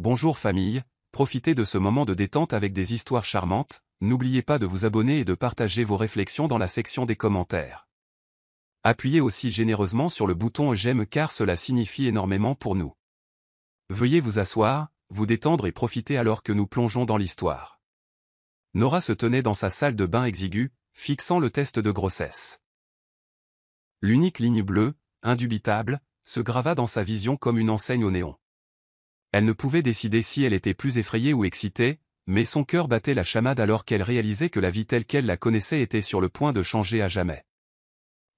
Bonjour famille, profitez de ce moment de détente avec des histoires charmantes, n'oubliez pas de vous abonner et de partager vos réflexions dans la section des commentaires. Appuyez aussi généreusement sur le bouton j'aime car cela signifie énormément pour nous. Veuillez vous asseoir, vous détendre et profiter alors que nous plongeons dans l'histoire. Nora se tenait dans sa salle de bain exiguë, fixant le test de grossesse. L'unique ligne bleue, indubitable, se grava dans sa vision comme une enseigne au néon. Elle ne pouvait décider si elle était plus effrayée ou excitée, mais son cœur battait la chamade alors qu'elle réalisait que la vie telle qu'elle la connaissait était sur le point de changer à jamais.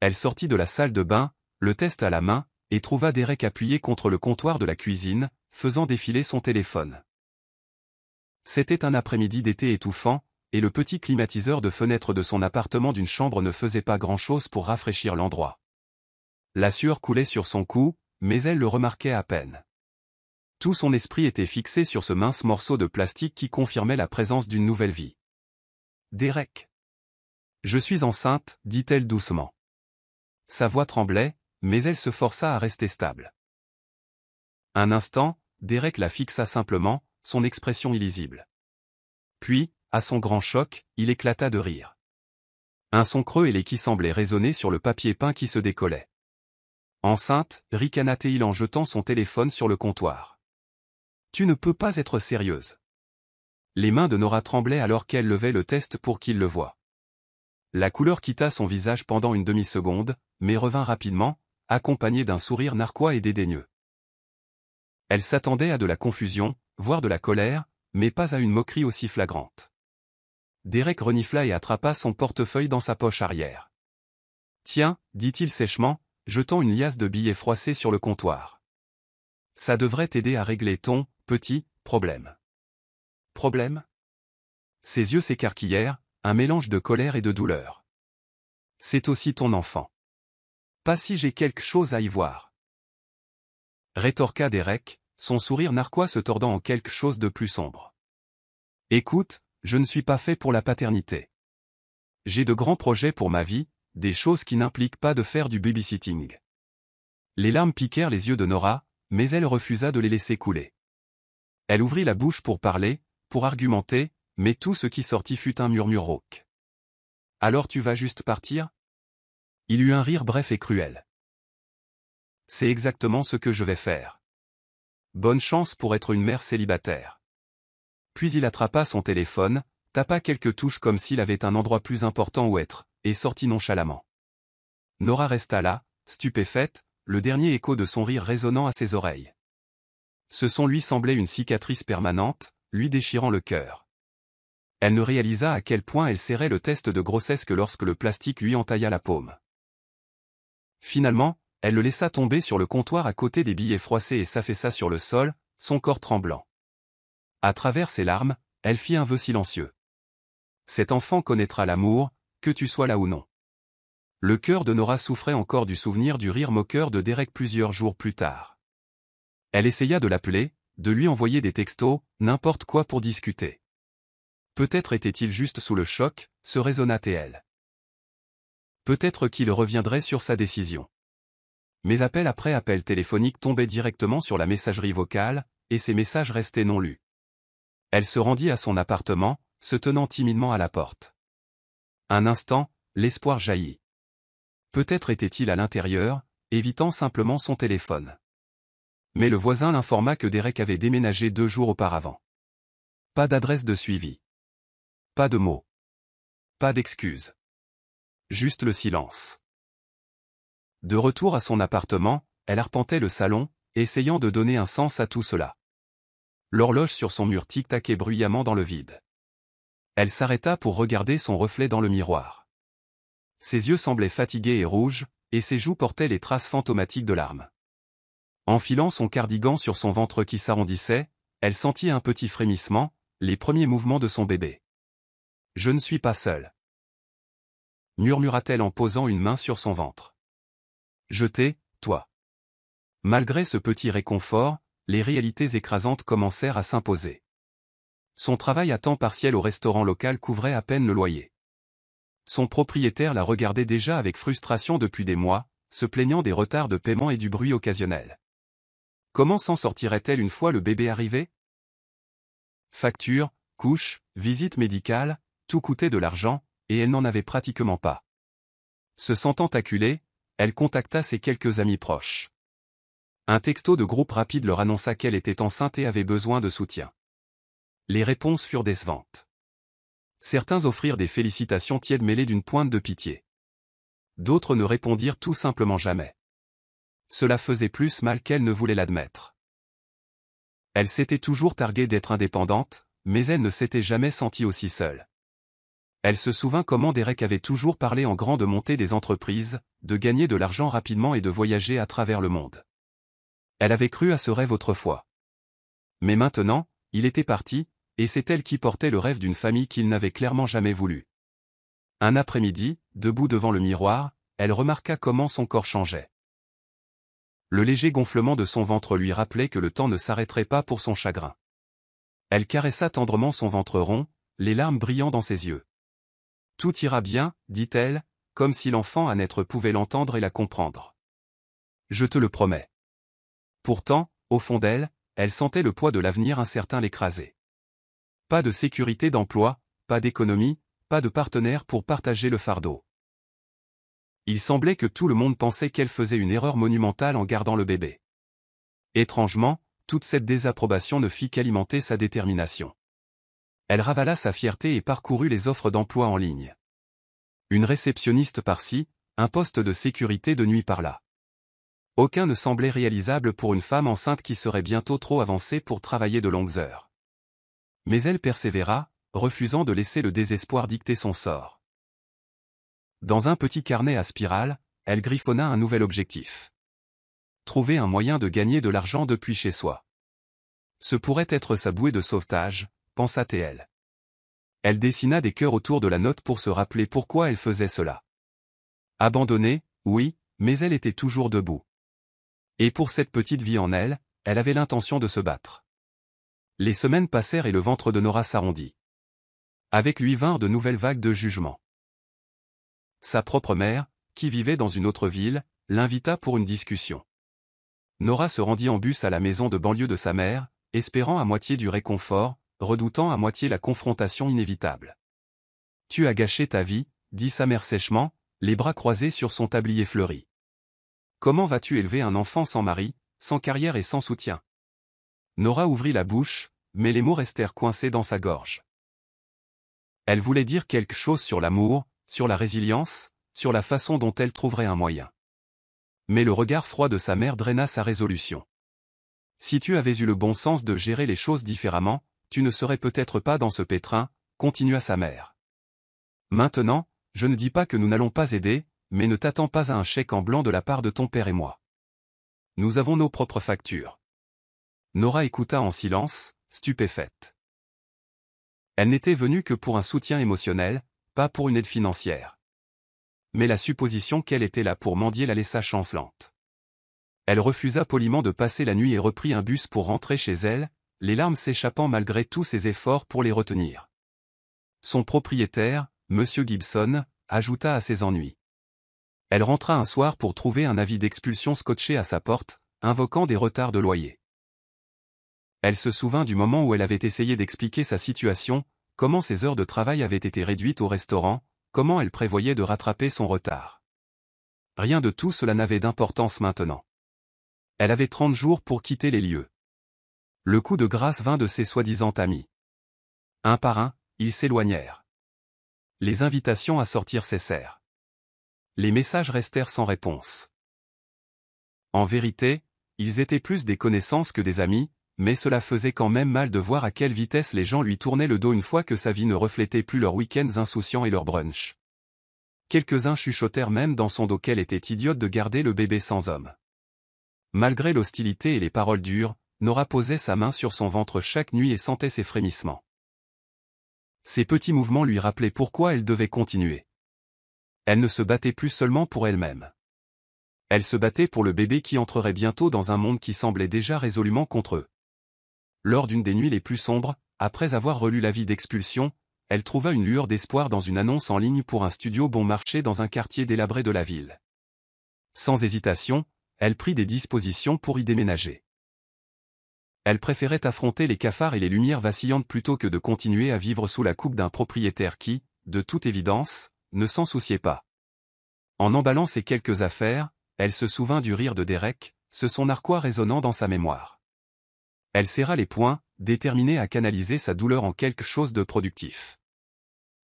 Elle sortit de la salle de bain, le test à la main, et trouva Derek appuyé contre le comptoir de la cuisine, faisant défiler son téléphone. C'était un après-midi d'été étouffant, et le petit climatiseur de fenêtre de son appartement d'une chambre ne faisait pas grand-chose pour rafraîchir l'endroit. La sueur coulait sur son cou, mais elle le remarquait à peine. Tout son esprit était fixé sur ce mince morceau de plastique qui confirmait la présence d'une nouvelle vie. « Derek. Je suis enceinte, dit-elle doucement. Sa voix tremblait, mais elle se força à rester stable. Un instant, Derek la fixa simplement, son expression illisible. Puis, à son grand choc, il éclata de rire. Un son creux ailé qui semblait résonner sur le papier peint qui se décollait. Enceinte, ricana-t-il en jetant son téléphone sur le comptoir. Tu ne peux pas être sérieuse. Les mains de Nora tremblaient alors qu'elle levait le test pour qu'il le voie. La couleur quitta son visage pendant une demi-seconde, mais revint rapidement, accompagnée d'un sourire narquois et dédaigneux. Elle s'attendait à de la confusion, voire de la colère, mais pas à une moquerie aussi flagrante. Derek renifla et attrapa son portefeuille dans sa poche arrière. « Tiens, dit-il sèchement, jetant une liasse de billets froissés sur le comptoir. Ça devrait t'aider à régler ton petit problème. Problème ? Ses yeux s'écarquillèrent, un mélange de colère et de douleur. C'est aussi ton enfant. Pas si j'ai quelque chose à y voir. Rétorqua Derek, son sourire narquois se tordant en quelque chose de plus sombre. Écoute, je ne suis pas fait pour la paternité. J'ai de grands projets pour ma vie, des choses qui n'impliquent pas de faire du babysitting. Les larmes piquèrent les yeux de Nora, mais elle refusa de les laisser couler. Elle ouvrit la bouche pour parler, pour argumenter, mais tout ce qui sortit fut un murmure rauque. « Alors tu vas juste partir ?» Il eut un rire bref et cruel. « C'est exactement ce que je vais faire. Bonne chance pour être une mère célibataire. » Puis il attrapa son téléphone, tapa quelques touches comme s'il avait un endroit plus important où être, et sortit nonchalamment. Nora resta là, stupéfaite, le dernier écho de son rire résonnant à ses oreilles. Ce son lui semblait une cicatrice permanente, lui déchirant le cœur. Elle ne réalisa à quel point elle serrait le test de grossesse que lorsque le plastique lui entailla la paume. Finalement, elle le laissa tomber sur le comptoir à côté des billets froissés et s'affaissa sur le sol, son corps tremblant. À travers ses larmes, elle fit un vœu silencieux. Cet enfant connaîtra l'amour, que tu sois là ou non. Le cœur de Nora souffrait encore du souvenir du rire moqueur de Derek plusieurs jours plus tard. Elle essaya de l'appeler, de lui envoyer des textos, n'importe quoi pour discuter. Peut-être était-il juste sous le choc, se raisonna-t-elle. Peut-être qu'il reviendrait sur sa décision. Mais appel après appel téléphonique tombait directement sur la messagerie vocale, et ses messages restaient non lus. Elle se rendit à son appartement, se tenant timidement à la porte. Un instant, l'espoir jaillit. Peut-être était-il à l'intérieur, évitant simplement son téléphone. Mais le voisin l'informa que Derek avait déménagé 2 jours auparavant. Pas d'adresse de suivi. Pas de mots. Pas d'excuses. Juste le silence. De retour à son appartement, elle arpentait le salon, essayant de donner un sens à tout cela. L'horloge sur son mur tic-taquait bruyamment dans le vide. Elle s'arrêta pour regarder son reflet dans le miroir. Ses yeux semblaient fatigués et rouges, et ses joues portaient les traces fantomatiques de larmes. Enfilant son cardigan sur son ventre qui s'arrondissait, elle sentit un petit frémissement, les premiers mouvements de son bébé. « Je ne suis pas seule. » murmura-t-elle en posant une main sur son ventre. « Je t'ai, toi. » Malgré ce petit réconfort, les réalités écrasantes commencèrent à s'imposer. Son travail à temps partiel au restaurant local couvrait à peine le loyer. Son propriétaire la regardait déjà avec frustration depuis des mois, se plaignant des retards de paiement et du bruit occasionnel. Comment s'en sortirait-elle une fois le bébé arrivé ? Factures, couches, visites médicales, tout coûtait de l'argent, et elle n'en avait pratiquement pas. Se sentant acculée, elle contacta ses quelques amis proches. Un texto de groupe rapide leur annonça qu'elle était enceinte et avait besoin de soutien. Les réponses furent décevantes. Certains offrirent des félicitations tièdes mêlées d'une pointe de pitié. D'autres ne répondirent tout simplement jamais. Cela faisait plus mal qu'elle ne voulait l'admettre. Elle s'était toujours targuée d'être indépendante, mais elle ne s'était jamais sentie aussi seule. Elle se souvint comment Derek avait toujours parlé en grand de monter des entreprises, de gagner de l'argent rapidement et de voyager à travers le monde. Elle avait cru à ce rêve autrefois. Mais maintenant, il était parti, et c'est elle qui portait le rêve d'une famille qu'il n'avait clairement jamais voulu. Un après-midi, debout devant le miroir, elle remarqua comment son corps changeait. Le léger gonflement de son ventre lui rappelait que le temps ne s'arrêterait pas pour son chagrin. Elle caressa tendrement son ventre rond, les larmes brillant dans ses yeux. « Tout ira bien, dit-elle, comme si l'enfant à naître pouvait l'entendre et la comprendre. Je te le promets. » Pourtant, au fond d'elle, elle sentait le poids de l'avenir incertain l'écraser. Pas de sécurité d'emploi, pas d'économie, pas de partenaire pour partager le fardeau. Il semblait que tout le monde pensait qu'elle faisait une erreur monumentale en gardant le bébé. Étrangement, toute cette désapprobation ne fit qu'alimenter sa détermination. Elle ravala sa fierté et parcourut les offres d'emploi en ligne. Une réceptionniste par-ci, un poste de sécurité de nuit par-là. Aucun ne semblait réalisable pour une femme enceinte qui serait bientôt trop avancée pour travailler de longues heures. Mais elle persévéra, refusant de laisser le désespoir dicter son sort. Dans un petit carnet à spirale, elle griffonna un nouvel objectif. Trouver un moyen de gagner de l'argent depuis chez soi. Ce pourrait être sa bouée de sauvetage, pensa-t-elle. Elle dessina des cœurs autour de la note pour se rappeler pourquoi elle faisait cela. Abandonnée, oui, mais elle était toujours debout. Et pour cette petite vie en elle, elle avait l'intention de se battre. Les semaines passèrent et le ventre de Nora s'arrondit. Avec lui vinrent de nouvelles vagues de jugement. Sa propre mère, qui vivait dans une autre ville, l'invita pour une discussion. Nora se rendit en bus à la maison de banlieue de sa mère, espérant à moitié du réconfort, redoutant à moitié la confrontation inévitable. « Tu as gâché ta vie, » dit sa mère sèchement, les bras croisés sur son tablier fleuri. « Comment vas-tu élever un enfant sans mari, sans carrière et sans soutien ?» Nora ouvrit la bouche, mais les mots restèrent coincés dans sa gorge. Elle voulait dire quelque chose sur l'amour, sur la résilience, sur la façon dont elle trouverait un moyen. Mais le regard froid de sa mère draina sa résolution. « Si tu avais eu le bon sens de gérer les choses différemment, tu ne serais peut-être pas dans ce pétrin, » continua sa mère. « Maintenant, je ne dis pas que nous n'allons pas aider, mais ne t'attends pas à un chèque en blanc de la part de ton père et moi. Nous avons nos propres factures. » Nora écouta en silence, stupéfaite. Elle n'était venue que pour un soutien émotionnel, pas pour une aide financière. Mais la supposition qu'elle était là pour mendier la laissa chancelante. Elle refusa poliment de passer la nuit et reprit un bus pour rentrer chez elle, les larmes s'échappant malgré tous ses efforts pour les retenir. Son propriétaire, M. Gibson, ajouta à ses ennuis. Elle rentra un soir pour trouver un avis d'expulsion scotché à sa porte, invoquant des retards de loyer. Elle se souvint du moment où elle avait essayé d'expliquer sa situation, comment ses heures de travail avaient été réduites au restaurant, comment elle prévoyait de rattraper son retard. Rien de tout cela n'avait d'importance maintenant. Elle avait 30 jours pour quitter les lieux. Le coup de grâce vint de ses soi-disant amis. Un par un, ils s'éloignèrent. Les invitations à sortir cessèrent. Les messages restèrent sans réponse. En vérité, ils étaient plus des connaissances que des amis, mais cela faisait quand même mal de voir à quelle vitesse les gens lui tournaient le dos une fois que sa vie ne reflétait plus leurs week-ends insouciants et leurs brunchs. Quelques-uns chuchotèrent même dans son dos qu'elle était idiote de garder le bébé sans homme. Malgré l'hostilité et les paroles dures, Nora posait sa main sur son ventre chaque nuit et sentait ses frémissements. Ces petits mouvements lui rappelaient pourquoi elle devait continuer. Elle ne se battait plus seulement pour elle-même. Elle se battait pour le bébé qui entrerait bientôt dans un monde qui semblait déjà résolument contre eux. Lors d'une des nuits les plus sombres, après avoir relu l'avis d'expulsion, elle trouva une lueur d'espoir dans une annonce en ligne pour un studio bon marché dans un quartier délabré de la ville. Sans hésitation, elle prit des dispositions pour y déménager. Elle préférait affronter les cafards et les lumières vacillantes plutôt que de continuer à vivre sous la coupe d'un propriétaire qui, de toute évidence, ne s'en souciait pas. En emballant ces quelques affaires, elle se souvint du rire de Derek, son narquois résonnant dans sa mémoire. Elle serra les poings, déterminée à canaliser sa douleur en quelque chose de productif.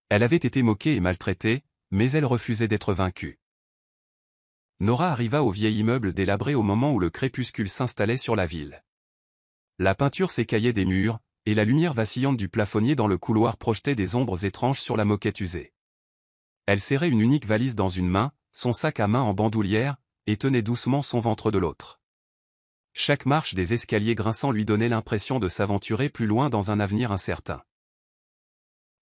Elle avait été moquée et maltraitée, mais elle refusait d'être vaincue. Nora arriva au vieil immeuble délabré au moment où le crépuscule s'installait sur la ville. La peinture s'écaillait des murs, et la lumière vacillante du plafonnier dans le couloir projetait des ombres étranges sur la moquette usée. Elle serrait une unique valise dans une main, son sac à main en bandoulière, et tenait doucement son ventre de l'autre. Chaque marche des escaliers grinçants lui donnait l'impression de s'aventurer plus loin dans un avenir incertain.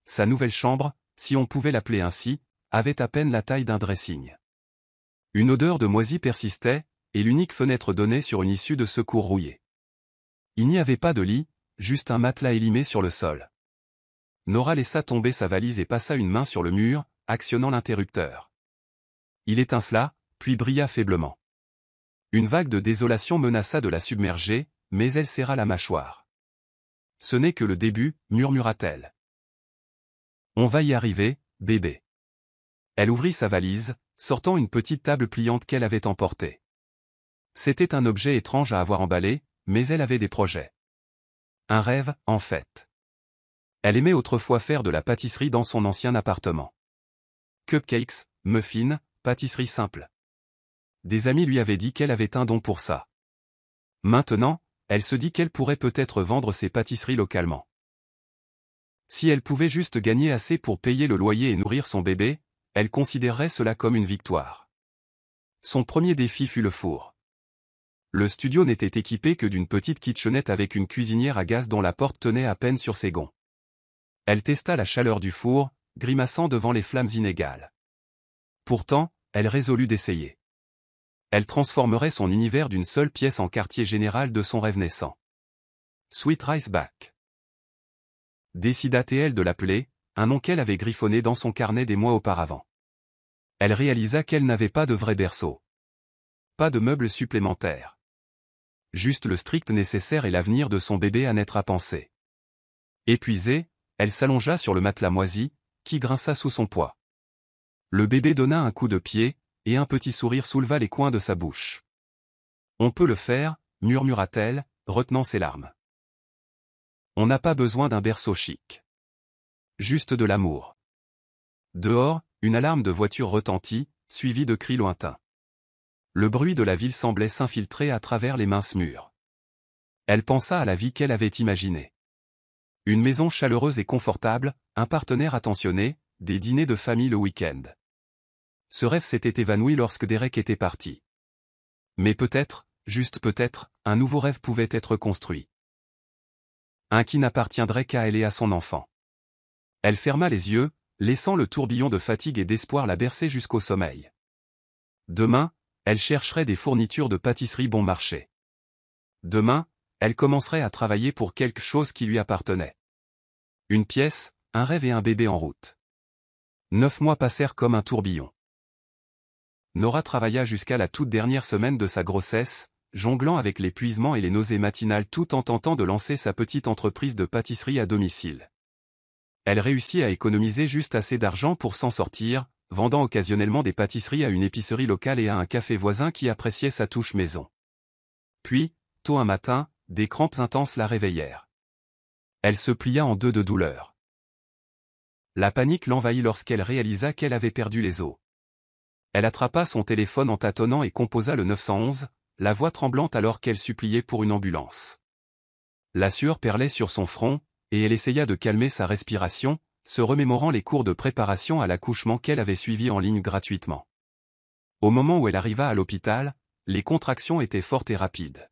Sa nouvelle chambre, si on pouvait l'appeler ainsi, avait à peine la taille d'un dressing. Une odeur de moisi persistait, et l'unique fenêtre donnait sur une issue de secours rouillée. Il n'y avait pas de lit, juste un matelas élimé sur le sol. Nora laissa tomber sa valise et passa une main sur le mur, actionnant l'interrupteur. Il étincela, puis brilla faiblement. Une vague de désolation menaça de la submerger, mais elle serra la mâchoire. « Ce n'est que le début, murmura-t-elle. On va y arriver, bébé. » Elle ouvrit sa valise, sortant une petite table pliante qu'elle avait emportée. C'était un objet étrange à avoir emballé, mais elle avait des projets. Un rêve, en fait. Elle aimait autrefois faire de la pâtisserie dans son ancien appartement. Cupcakes, muffins, pâtisserie simple. Des amis lui avaient dit qu'elle avait un don pour ça. Maintenant, elle se dit qu'elle pourrait peut-être vendre ses pâtisseries localement. Si elle pouvait juste gagner assez pour payer le loyer et nourrir son bébé, elle considérerait cela comme une victoire. Son premier défi fut le four. Le studio n'était équipé que d'une petite kitchenette avec une cuisinière à gaz dont la porte tenait à peine sur ses gonds. Elle testa la chaleur du four, grimaçant devant les flammes inégales. Pourtant, elle résolut d'essayer. Elle transformerait son univers d'une seule pièce en quartier général de son rêve naissant. Sweet Rice Back. Décida-t-elle de l'appeler, un nom qu'elle avait griffonné dans son carnet des mois auparavant. Elle réalisa qu'elle n'avait pas de vrai berceau. Pas de meubles supplémentaires. Juste le strict nécessaire et l'avenir de son bébé à naître à penser. Épuisée, elle s'allongea sur le matelas moisi, qui grinça sous son poids. Le bébé donna un coup de pied, et un petit sourire souleva les coins de sa bouche. « On peut le faire, » murmura-t-elle, retenant ses larmes. On n'a pas besoin d'un berceau chic. Juste de l'amour. Dehors, une alarme de voiture retentit, suivie de cris lointains. Le bruit de la ville semblait s'infiltrer à travers les minces murs. Elle pensa à la vie qu'elle avait imaginée. Une maison chaleureuse et confortable, un partenaire attentionné, des dîners de famille le week-end. Ce rêve s'était évanoui lorsque Derek était parti. Mais peut-être, juste peut-être, un nouveau rêve pouvait être construit. Un qui n'appartiendrait qu'à elle et à son enfant. Elle ferma les yeux, laissant le tourbillon de fatigue et d'espoir la bercer jusqu'au sommeil. Demain, elle chercherait des fournitures de pâtisserie bon marché. Demain, elle commencerait à travailler pour quelque chose qui lui appartenait. Une pièce, un rêve et un bébé en route. 9 mois passèrent comme un tourbillon. Nora travailla jusqu'à la toute dernière semaine de sa grossesse, jonglant avec l'épuisement et les nausées matinales tout en tentant de lancer sa petite entreprise de pâtisserie à domicile. Elle réussit à économiser juste assez d'argent pour s'en sortir, vendant occasionnellement des pâtisseries à une épicerie locale et à un café voisin qui appréciait sa touche maison. Puis, tôt un matin, des crampes intenses la réveillèrent. Elle se plia en deux de douleur. La panique l'envahit lorsqu'elle réalisa qu'elle avait perdu les os. Elle attrapa son téléphone en tâtonnant et composa le 911, la voix tremblante alors qu'elle suppliait pour une ambulance. La sueur perlait sur son front, et elle essaya de calmer sa respiration, se remémorant les cours de préparation à l'accouchement qu'elle avait suivis en ligne gratuitement. Au moment où elle arriva à l'hôpital, les contractions étaient fortes et rapides.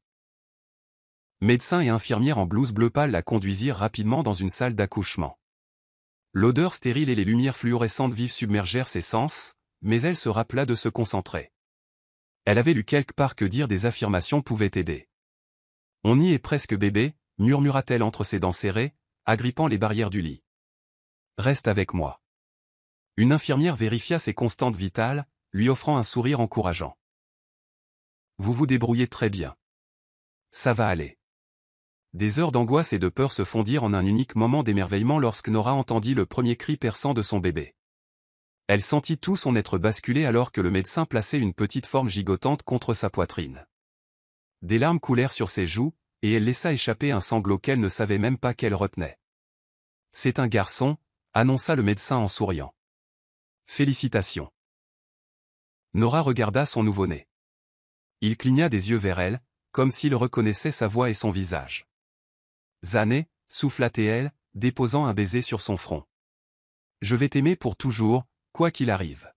Médecins et infirmières en blouse bleu pâle la conduisirent rapidement dans une salle d'accouchement. L'odeur stérile et les lumières fluorescentes vives submergèrent ses sens, mais elle se rappela de se concentrer. Elle avait lu quelque part que dire des affirmations pouvait aider. « On y est presque bébé », murmura-t-elle entre ses dents serrées, agrippant les barrières du lit. « Reste avec moi. » Une infirmière vérifia ses constantes vitales, lui offrant un sourire encourageant. « Vous vous débrouillez très bien. Ça va aller. » Des heures d'angoisse et de peur se fondirent en un unique moment d'émerveillement lorsque Nora entendit le premier cri perçant de son bébé. Elle sentit tout son être basculer alors que le médecin plaçait une petite forme gigotante contre sa poitrine. Des larmes coulèrent sur ses joues, et elle laissa échapper un sanglot qu'elle ne savait même pas qu'elle retenait. « C'est un garçon », annonça le médecin en souriant. « Félicitations. » Nora regarda son nouveau-né. Il cligna des yeux vers elle, comme s'il reconnaissait sa voix et son visage. « Zané », souffla-t-elle, déposant un baiser sur son front. « Je vais t'aimer pour toujours, quoi qu'il arrive. »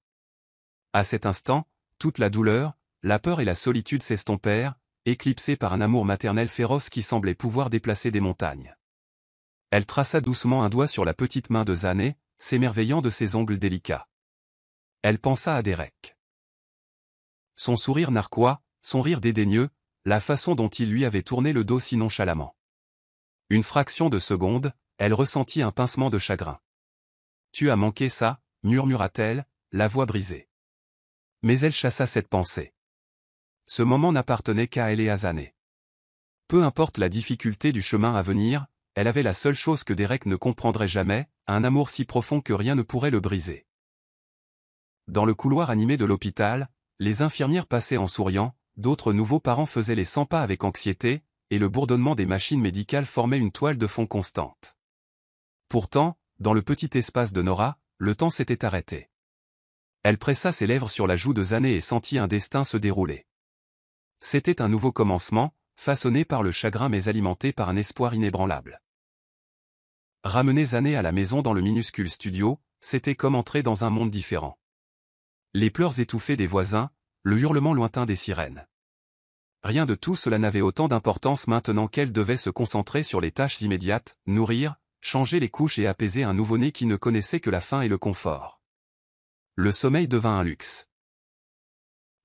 À cet instant, toute la douleur, la peur et la solitude s'estompèrent, éclipsées par un amour maternel féroce qui semblait pouvoir déplacer des montagnes. Elle traça doucement un doigt sur la petite main de Zané, s'émerveillant de ses ongles délicats. Elle pensa à Derek. Son sourire narquois, son rire dédaigneux, la façon dont il lui avait tourné le dos si nonchalamment. Une fraction de seconde, elle ressentit un pincement de chagrin. « Tu as manqué ça », murmura-t-elle, la voix brisée. Mais elle chassa cette pensée. Ce moment n'appartenait qu'à elle et à Zané. Peu importe la difficulté du chemin à venir, elle avait la seule chose que Derek ne comprendrait jamais, un amour si profond que rien ne pourrait le briser. Dans le couloir animé de l'hôpital, les infirmières passaient en souriant, d'autres nouveaux parents faisaient les 100 pas avec anxiété, et le bourdonnement des machines médicales formait une toile de fond constante. Pourtant, dans le petit espace de Nora, le temps s'était arrêté. Elle pressa ses lèvres sur la joue de Zané et sentit un destin se dérouler. C'était un nouveau commencement, façonné par le chagrin mais alimenté par un espoir inébranlable. Ramener Zané à la maison dans le minuscule studio, c'était comme entrer dans un monde différent. Les pleurs étouffés des voisins, le hurlement lointain des sirènes. Rien de tout cela n'avait autant d'importance maintenant qu'elle devait se concentrer sur les tâches immédiates, nourrir, changer les couches et apaiser un nouveau-né qui ne connaissait que la faim et le confort. Le sommeil devint un luxe.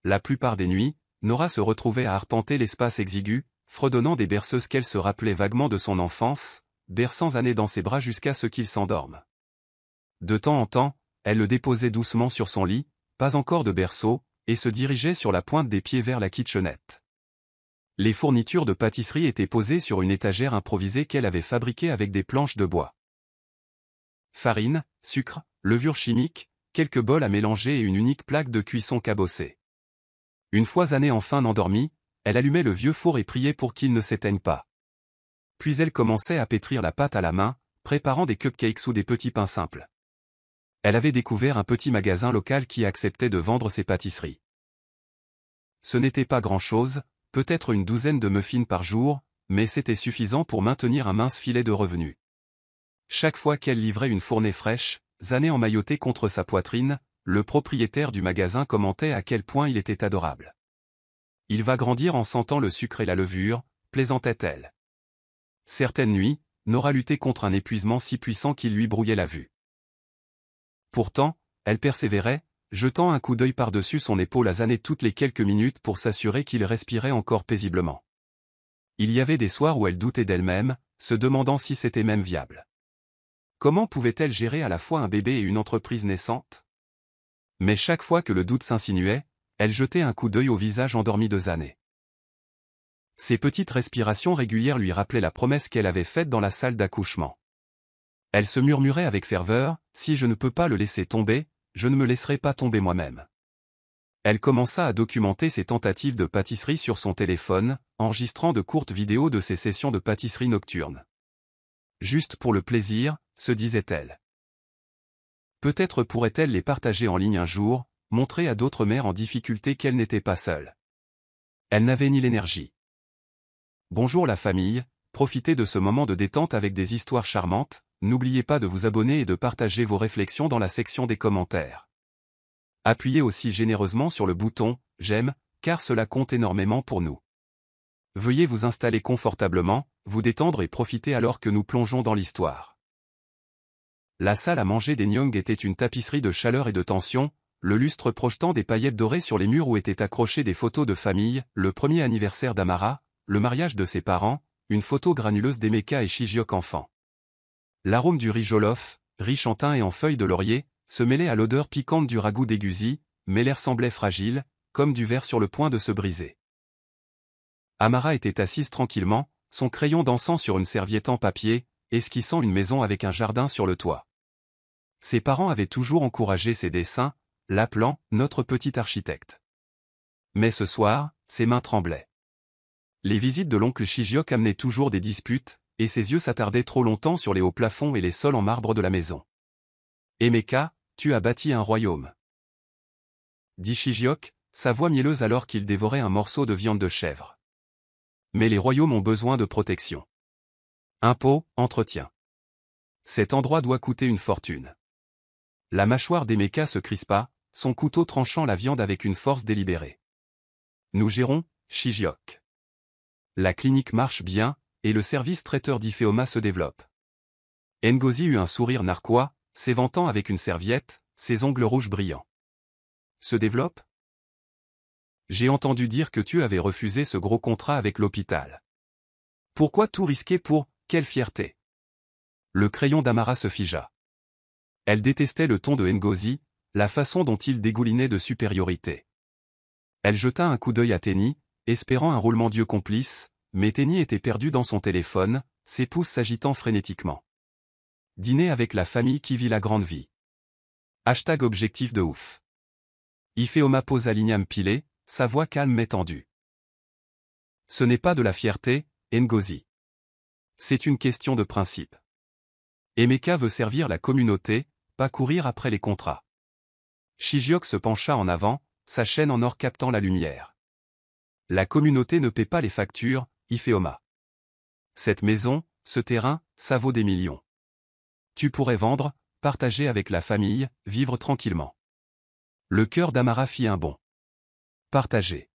La plupart des nuits, Nora se retrouvait à arpenter l'espace exigu, fredonnant des berceuses qu'elle se rappelait vaguement de son enfance, berçant Zané dans ses bras jusqu'à ce qu'il s'endorme. De temps en temps, elle le déposait doucement sur son lit, pas encore de berceau, et se dirigeait sur la pointe des pieds vers la kitchenette. Les fournitures de pâtisserie étaient posées sur une étagère improvisée qu'elle avait fabriquée avec des planches de bois. Farine, sucre, levure chimique, quelques bols à mélanger et une unique plaque de cuisson cabossée. Une fois Zané enfin endormie, elle allumait le vieux four et priait pour qu'il ne s'éteigne pas. Puis elle commençait à pétrir la pâte à la main, préparant des cupcakes ou des petits pains simples. Elle avait découvert un petit magasin local qui acceptait de vendre ses pâtisseries. Ce n'était pas grand-chose, peut-être une douzaine de muffins par jour, mais c'était suffisant pour maintenir un mince filet de revenus. Chaque fois qu'elle livrait une fournée fraîche, Zané emmailloté contre sa poitrine, le propriétaire du magasin commentait à quel point il était adorable. « Il va grandir en sentant le sucre et la levure », plaisantait-elle. Certaines nuits, Nora luttait contre un épuisement si puissant qu'il lui brouillait la vue. Pourtant, elle persévérait, jetant un coup d'œil par-dessus son épaule à Zané toutes les quelques minutes pour s'assurer qu'il respirait encore paisiblement. Il y avait des soirs où elle doutait d'elle-même, se demandant si c'était même viable. Comment pouvait-elle gérer à la fois un bébé et une entreprise naissante? Mais chaque fois que le doute s'insinuait, elle jetait un coup d'œil au visage endormi de Zané. Ses petites respirations régulières lui rappelaient la promesse qu'elle avait faite dans la salle d'accouchement. Elle se murmurait avec ferveur, « Si je ne peux pas le laisser tomber, je ne me laisserai pas tomber moi-même. » Elle commença à documenter ses tentatives de pâtisserie sur son téléphone, enregistrant de courtes vidéos de ses sessions de pâtisserie nocturne. Juste pour le plaisir, se disait-elle. Peut-être pourrait-elle les partager en ligne un jour, montrer à d'autres mères en difficulté qu'elle n'était pas seule. Elle n'avait ni l'énergie. Bonjour la famille, profitez de ce moment de détente avec des histoires charmantes, n'oubliez pas de vous abonner et de partager vos réflexions dans la section des commentaires. Appuyez aussi généreusement sur le bouton « J'aime » car cela compte énormément pour nous. Veuillez vous installer confortablement, vous détendre et profiter alors que nous plongeons dans l'histoire. La salle à manger des Nyong était une tapisserie de chaleur et de tension, le lustre projetant des paillettes dorées sur les murs où étaient accrochées des photos de famille, le premier anniversaire d'Amara, le mariage de ses parents, une photo granuleuse d'Emeka et Shigyok enfant. L'arôme du riz jollof, riche en thym et en feuilles de laurier, se mêlait à l'odeur piquante du ragoût d'égusi, mais l'air semblait fragile, comme du verre sur le point de se briser. Amara était assise tranquillement, son crayon dansant sur une serviette en papier, esquissant une maison avec un jardin sur le toit. Ses parents avaient toujours encouragé ses dessins, l'appelant « notre petit architecte ». Mais ce soir, ses mains tremblaient. Les visites de l'oncle Shigeok amenaient toujours des disputes, et ses yeux s'attardaient trop longtemps sur les hauts plafonds et les sols en marbre de la maison. « Emeka, tu as bâti un royaume. » dit Shigeok, sa voix mielleuse alors qu'il dévorait un morceau de viande de chèvre. Mais les royaumes ont besoin de protection. Impôts, entretien. Cet endroit doit coûter une fortune. La mâchoire d'Emeka se crispa, son couteau tranchant la viande avec une force délibérée. Nous gérons, Shigeok. La clinique marche bien, et le service traiteur d'Ifeoma se développe. Ngozi eut un sourire narquois, s'éventant avec une serviette, ses ongles rouges brillants. Se développe? J'ai entendu dire que tu avais refusé ce gros contrat avec l'hôpital. Pourquoi tout risquer pour, quelle fierté? Le crayon d'Amara se figea. Elle détestait le ton de Ngozi, la façon dont il dégoulinait de supériorité. Elle jeta un coup d'œil à Tenny, espérant un roulement d'yeux complice, mais Tenny était perdu dans son téléphone, ses pouces s'agitant frénétiquement. Dîner avec la famille qui vit la grande vie. Hashtag objectif de ouf. Ifeoma posa l'igname pilé, sa voix calme mais tendue. Ce n'est pas de la fierté, Ngozi. C'est une question de principe. Emeka veut servir la communauté, pas courir après les contrats. Shigeok se pencha en avant, sa chaîne en or captant la lumière. La communauté ne paie pas les factures, Ifeoma. Cette maison, ce terrain, ça vaut des millions. Tu pourrais vendre, partager avec la famille, vivre tranquillement. Le cœur d'Amara fit un bond. Partager.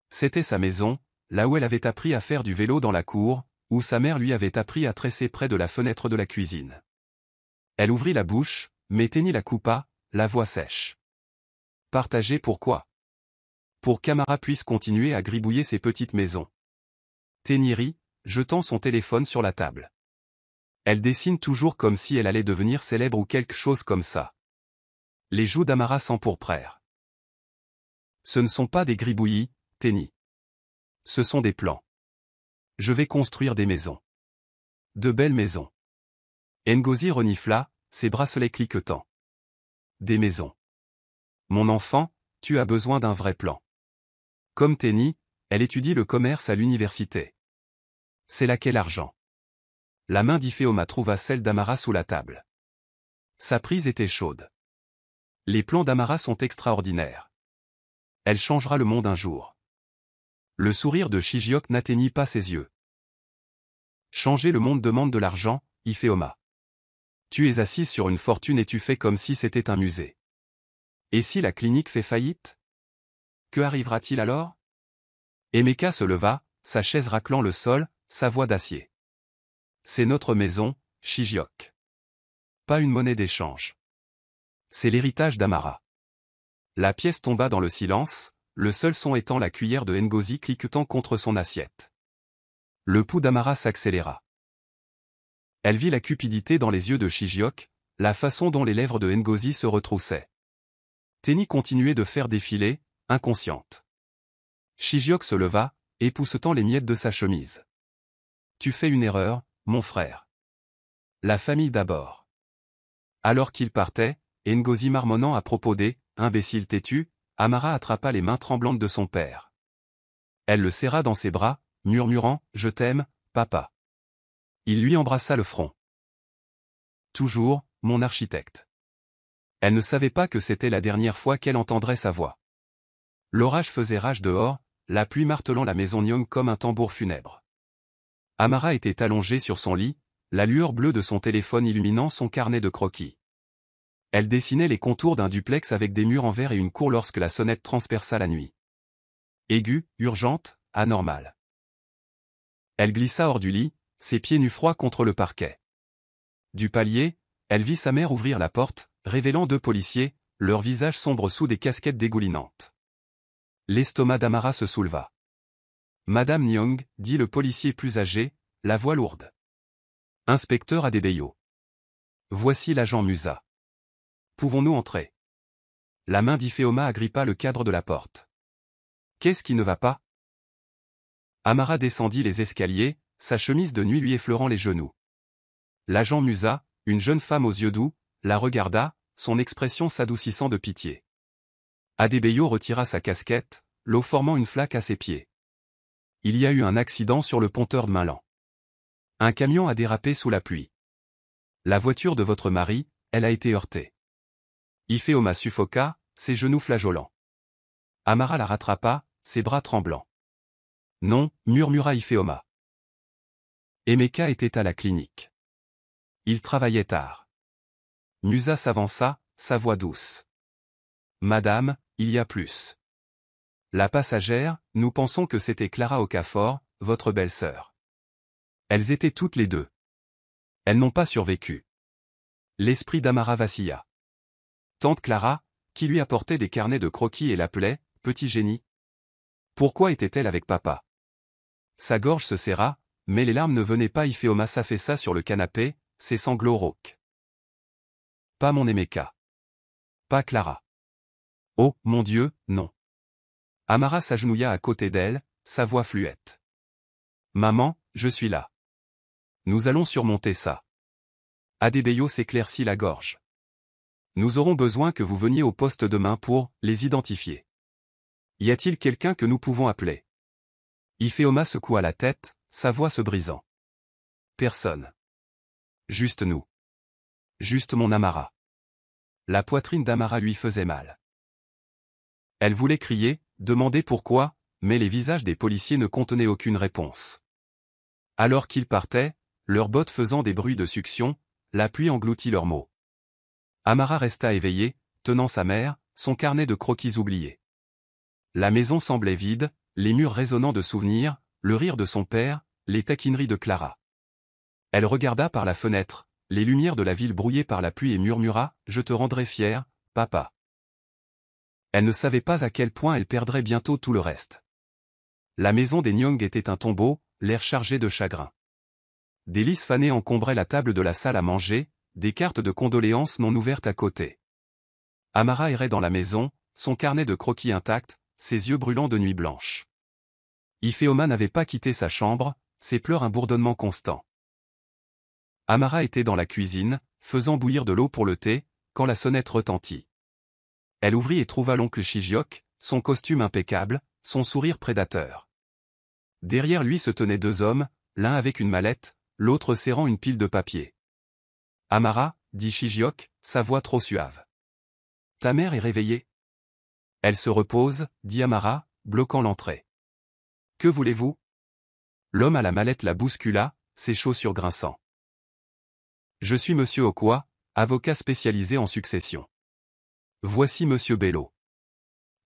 C'était sa maison, là où elle avait appris à faire du vélo dans la cour, où sa mère lui avait appris à tresser près de la fenêtre de la cuisine. Elle ouvrit la bouche, mais Tenny la coupa, la voix sèche. Partager pourquoi? Pour qu'Amara puisse continuer à gribouiller ses petites maisons. Tenny rit, jetant son téléphone sur la table. Elle dessine toujours comme si elle allait devenir célèbre ou quelque chose comme ça. Les joues d'Amara s'empourprèrent. Ce ne sont pas des gribouillis, Tenny. Ce sont des plans. Je vais construire des maisons. De belles maisons. Ngozi renifla, ses bracelets cliquetants. Des maisons. Mon enfant, tu as besoin d'un vrai plan. Comme Tenny, elle étudie le commerce à l'université. C'est là qu'est l'argent. La main d'Ifeoma trouva celle d'Amara sous la table. Sa prise était chaude. Les plans d'Amara sont extraordinaires. Elle changera le monde un jour. Le sourire de Shigeok n'atteignit pas ses yeux. Changer le monde demande de l'argent, Ifeoma. Tu es assise sur une fortune et tu fais comme si c'était un musée. Et si la clinique fait faillite? Que arrivera-t-il alors? Emeka se leva, sa chaise raclant le sol, sa voix d'acier. C'est notre maison, Shigeok. Pas une monnaie d'échange. C'est l'héritage d'Amara. La pièce tomba dans le silence, le seul son étant la cuillère de Ngozi cliquetant contre son assiette. Le pouls d'Amara s'accéléra. Elle vit la cupidité dans les yeux de Shigeok, la façon dont les lèvres de Ngozi se retroussaient. Tenny continuait de faire défiler, inconsciente. Shigeok se leva, époussetant les miettes de sa chemise. Tu fais une erreur, mon frère. La famille d'abord. Alors qu'il partait, Ngozi marmonnant à propos des « imbécile têtu », Amara attrapa les mains tremblantes de son père. Elle le serra dans ses bras, murmurant « Je t'aime, papa ». Il lui embrassa le front. Toujours, mon architecte. Elle ne savait pas que c'était la dernière fois qu'elle entendrait sa voix. L'orage faisait rage dehors, la pluie martelant la maison Nyong comme un tambour funèbre. Amara était allongée sur son lit, la lueur bleue de son téléphone illuminant son carnet de croquis. Elle dessinait les contours d'un duplex avec des murs en verre et une cour lorsque la sonnette transperça la nuit. Aiguë, urgente, anormale. Elle glissa hors du lit, ses pieds nus froids contre le parquet. Du palier, elle vit sa mère ouvrir la porte, révélant deux policiers, leurs visages sombres sous des casquettes dégoulinantes. L'estomac d'Amara se souleva. Madame Nyong, dit le policier plus âgé, la voix lourde. Inspecteur Adebayo. Voici l'agent Musa. Pouvons-nous entrer? La main d'Ifeoma agrippa le cadre de la porte. Qu'est-ce qui ne va pas? Amara descendit les escaliers, sa chemise de nuit lui effleurant les genoux. L'agent Musa, une jeune femme aux yeux doux, la regarda, son expression s'adoucissant de pitié. Adebayo retira sa casquette, l'eau formant une flaque à ses pieds. Il y a eu un accident sur le ponteur de Mainlan. Un camion a dérapé sous la pluie. La voiture de votre mari, elle a été heurtée. Ifeoma suffoqua, ses genoux flageolants. Amara la rattrapa, ses bras tremblants. Non, murmura Ifeoma. Emeka était à la clinique. Il travaillait tard. Musa s'avança, sa voix douce. Madame, il y a plus. La passagère, nous pensons que c'était Clara Okafor, votre belle-sœur. Elles étaient toutes les deux. Elles n'ont pas survécu. L'esprit d'Amara vacilla. Tante Clara, qui lui apportait des carnets de croquis et l'appelait « petit génie ». Pourquoi était-elle avec papa? Sa gorge se serra, mais les larmes ne venaient pas. Ifeoma s'affaissa sur le canapé, ses sanglots rauques. Pas mon Emeka. Pas Clara. Oh, mon Dieu, non. Amara s'agenouilla à côté d'elle, sa voix fluette. Maman, je suis là. Nous allons surmonter ça. Adebayo s'éclaircit la gorge. Nous aurons besoin que vous veniez au poste demain pour les identifier. Y a-t-il quelqu'un que nous pouvons appeler? Ifeoma secoua la tête, sa voix se brisant. Personne. Juste nous. Juste mon Amara. La poitrine d'Amara lui faisait mal. Elle voulait crier, demander pourquoi, mais les visages des policiers ne contenaient aucune réponse. Alors qu'ils partaient, leurs bottes faisant des bruits de succion, la pluie engloutit leurs mots. Amara resta éveillée, tenant sa mère, son carnet de croquis oublié. La maison semblait vide, les murs résonnant de souvenirs, le rire de son père, les taquineries de Clara. Elle regarda par la fenêtre, les lumières de la ville brouillées par la pluie et murmura « Je te rendrai fier, papa ». Elle ne savait pas à quel point elle perdrait bientôt tout le reste. La maison des Nyong était un tombeau, l'air chargé de chagrin. Des lys fanés encombraient la table de la salle à manger, des cartes de condoléances non ouvertes à côté. Amara errait dans la maison, son carnet de croquis intact, ses yeux brûlants de nuit blanche. Ifeoma n'avait pas quitté sa chambre, ses pleurs un bourdonnement constant. Amara était dans la cuisine, faisant bouillir de l'eau pour le thé, quand la sonnette retentit. Elle ouvrit et trouva l'oncle Shijiok, son costume impeccable, son sourire prédateur. Derrière lui se tenaient deux hommes, l'un avec une mallette, l'autre serrant une pile de papier. Amara, dit Shijiok, sa voix trop suave. Ta mère est réveillée? Elle se repose, dit Amara, bloquant l'entrée. Que voulez-vous? L'homme à la mallette la bouscula, ses chaussures grinçant. Je suis monsieur Okwa, avocat spécialisé en succession. Voici monsieur Bello.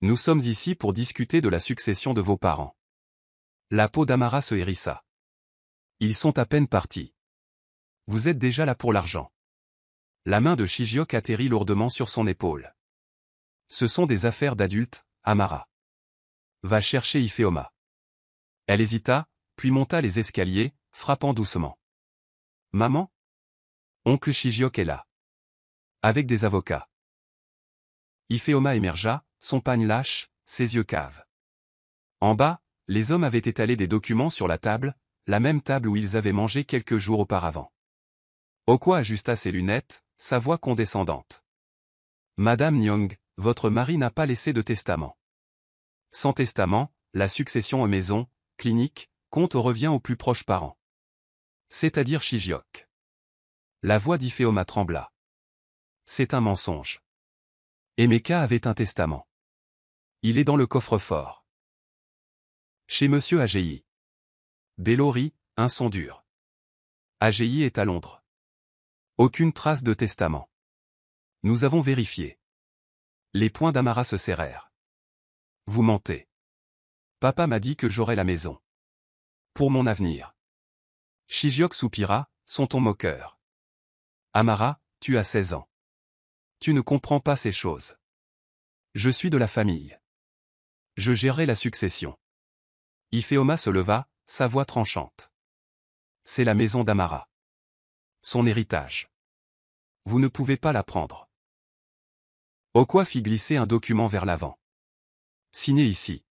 Nous sommes ici pour discuter de la succession de vos parents. La peau d'Amara se hérissa. Ils sont à peine partis. Vous êtes déjà là pour l'argent. La main de Shijiok atterrit lourdement sur son épaule. Ce sont des affaires d'adultes, Amara. Va chercher Ifeoma. Elle hésita, puis monta les escaliers, frappant doucement. Maman? Oncle Shijiok est là. Avec des avocats. Ifeoma émergea, son pagne lâche, ses yeux caves. En bas, les hommes avaient étalé des documents sur la table, la même table où ils avaient mangé quelques jours auparavant. Okwa ajusta ses lunettes, sa voix condescendante. Madame Nyong, votre mari n'a pas laissé de testament. Sans testament, la succession aux maisons, cliniques, compte revient aux plus proches parents. C'est-à-dire Shijiok. La voix d'Ifeoma trembla. C'est un mensonge. Emeka avait un testament. Il est dans le coffre-fort. Chez monsieur Agei. Bello rit, un son dur. Agei est à Londres. Aucune trace de testament. Nous avons vérifié. Les poings d'Amara se serrèrent. Vous mentez. Papa m'a dit que j'aurais la maison. Pour mon avenir. Shijiok soupira, son ton moqueur. Amara, tu as 16 ans. Tu ne comprends pas ces choses. Je suis de la famille. Je gérerai la succession. Ifeoma se leva, sa voix tranchante. C'est la maison d'Amara. Son héritage. Vous ne pouvez pas la prendre. Okwa fit glisser un document vers l'avant. Signé ici.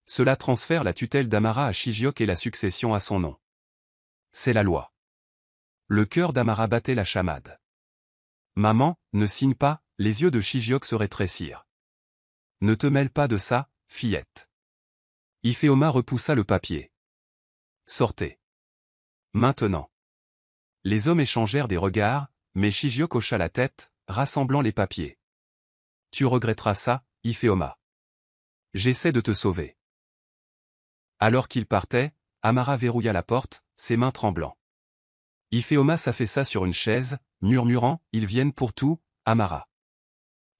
Cela transfère la tutelle d'Amara à Shigeok et la succession à son nom. C'est la loi. Le cœur d'Amara battait la chamade. Maman, ne signe pas, les yeux de Shigeok se rétrécirent. Ne te mêle pas de ça, fillette. Ifeoma repoussa le papier. Sortez. Maintenant. Les hommes échangèrent des regards, mais Shigeok hocha la tête, rassemblant les papiers. Tu regretteras ça, Ifeoma. J'essaie de te sauver. Alors qu'il partait, Amara verrouilla la porte, ses mains tremblant. Ifeoma s'affaissa sur une chaise, murmurant, ils viennent pour tout, Amara.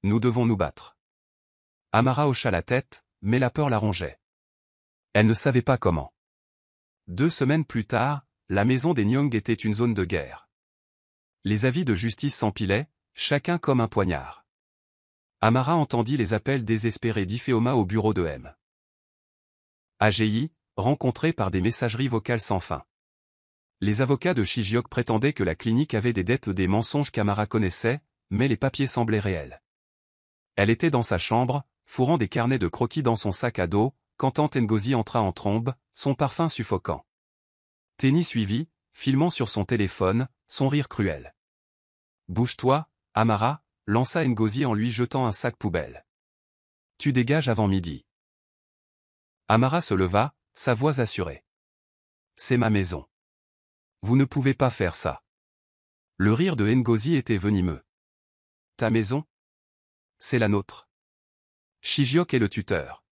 Nous devons nous battre. Amara hocha la tête, mais la peur la rongeait. Elle ne savait pas comment. 2 semaines plus tard, la maison des Nyong était une zone de guerre. Les avis de justice s'empilaient, chacun comme un poignard. Amara entendit les appels désespérés d'Ifeoma au bureau de M. AGI, rencontrés par des messageries vocales sans fin. Les avocats de Shigeok prétendaient que la clinique avait des dettes, des mensonges qu'Amara connaissait, mais les papiers semblaient réels. Elle était dans sa chambre, fourrant des carnets de croquis dans son sac à dos, quand Tante Ngozi entra en trombe, son parfum suffocant. Tenny suivit, filmant sur son téléphone, son rire cruel. « Bouge-toi, Amara », lança Ngozi en lui jetant un sac poubelle. « Tu dégages avant midi. » Amara se leva, sa voix assurée. « C'est ma maison. Vous ne pouvez pas faire ça. » Le rire de Ngozi était venimeux. « Ta maison ? C'est la nôtre. Shigeok est le tuteur.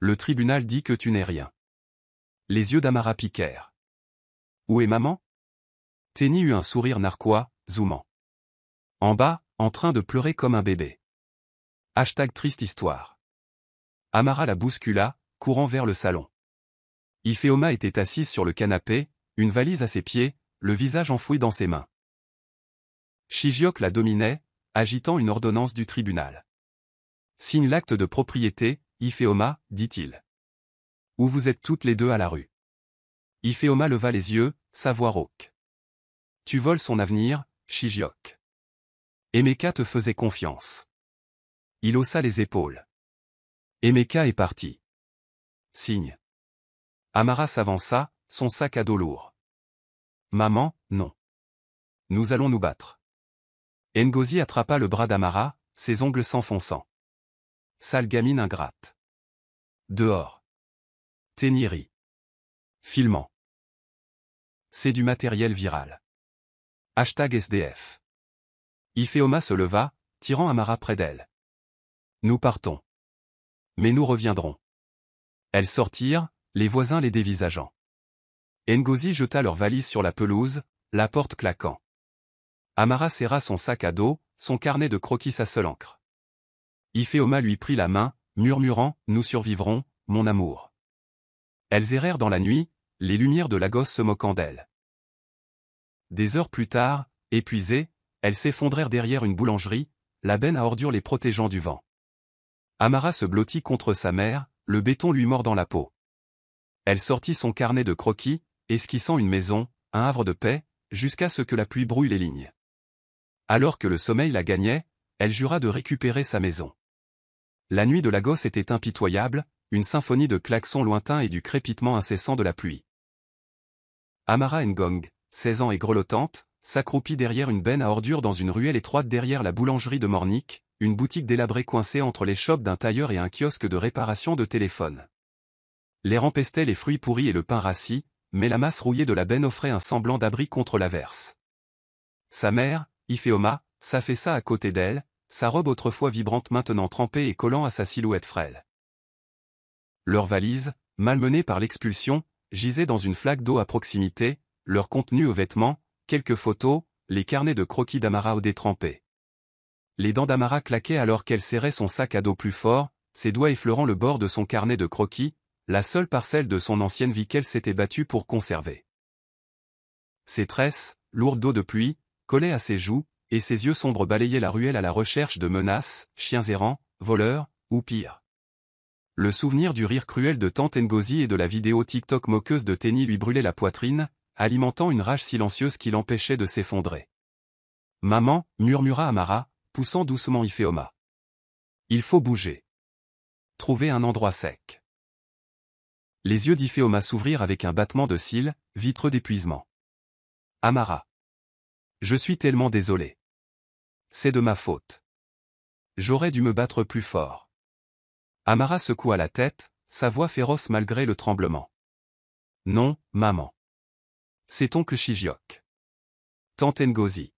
Le tribunal dit que tu n'es rien. » Les yeux d'Amara piquèrent. « Où est maman ?» Tenny eut un sourire narquois, zoomant. En bas, en train de pleurer comme un bébé. Triste histoire. Amara la bouscula, courant vers le salon. Ifeoma était assise sur le canapé, une valise à ses pieds, le visage enfoui dans ses mains. Shigeok la dominait, agitant une ordonnance du tribunal. « Signe l'acte de propriété, Ifeoma, dit-il. Ou vous êtes toutes les deux à la rue. » Ifeoma leva les yeux, sa voix rauque. « Tu voles son avenir, Shigeok. Emeka te faisait confiance. » Il haussa les épaules. « Emeka est parti. » Signe. Amara s'avança, son sac à dos lourd. « Maman, non. Nous allons nous battre. » Ngozi attrapa le bras d'Amara, ses ongles s'enfonçant. « Sale gamine ingrate. » Dehors. Tenny rit. Filmant. C'est du matériel viral. #SDF. Ifeoma se leva, tirant Amara près d'elle. Nous partons. Mais nous reviendrons. Elles sortirent, les voisins les dévisageant. Ngozi jeta leurs valises sur la pelouse, la porte claquant. Amara serra son sac à dos, son carnet de croquis sa seule encre. Ifeoma lui prit la main, murmurant « Nous survivrons, mon amour. » Elles errèrent dans la nuit, les lumières de Lagos se moquant d'elles. Des heures plus tard, épuisées, elles s'effondrèrent derrière une boulangerie, la benne à ordures les protégeant du vent. Amara se blottit contre sa mère, le béton lui mordant la peau. Elle sortit son carnet de croquis, esquissant une maison, un havre de paix, jusqu'à ce que la pluie brouille les lignes. Alors que le sommeil la gagnait, elle jura de récupérer sa maison. La nuit de Lagos était impitoyable, une symphonie de klaxons lointains et du crépitement incessant de la pluie. Amara Ngong, 16 ans et grelottante, s'accroupit derrière une benne à ordures dans une ruelle étroite derrière la boulangerie de Mornick, une boutique délabrée coincée entre les shops d'un tailleur et un kiosque de réparation de téléphone. L'air empestait les fruits pourris et le pain rassis, mais la masse rouillée de la benne offrait un semblant d'abri contre l'averse. Sa mère, Ifeoma, s'affaissa à côté d'elle, sa robe autrefois vibrante maintenant trempée et collant à sa silhouette frêle. Leurs valises, malmenées par l'expulsion, gisaient dans une flaque d'eau à proximité, leur contenu aux vêtements, quelques photos, les carnets de croquis d'Amara au détrempé. Les dents d'Amara claquaient alors qu'elle serrait son sac à dos plus fort, ses doigts effleurant le bord de son carnet de croquis, la seule parcelle de son ancienne vie qu'elle s'était battue pour conserver. Ses tresses, lourdes d'eau de pluie, collaient à ses joues, et ses yeux sombres balayaient la ruelle à la recherche de menaces, chiens errants, voleurs, ou pire. Le souvenir du rire cruel de Tante Ngozi et de la vidéo TikTok moqueuse de Tenny lui brûlait la poitrine, alimentant une rage silencieuse qui l'empêchait de s'effondrer. « Maman » murmura Amara, poussant doucement Ifeoma. « Il faut bouger. Trouver un endroit sec. » Les yeux d'Iphéoma s'ouvrirent avec un battement de cils, vitreux d'épuisement. Amara. Je suis tellement désolé. C'est de ma faute. J'aurais dû me battre plus fort. Amara secoua la tête, sa voix féroce malgré le tremblement. Non, maman. C'est oncle Shijiok. Tante Ngozi.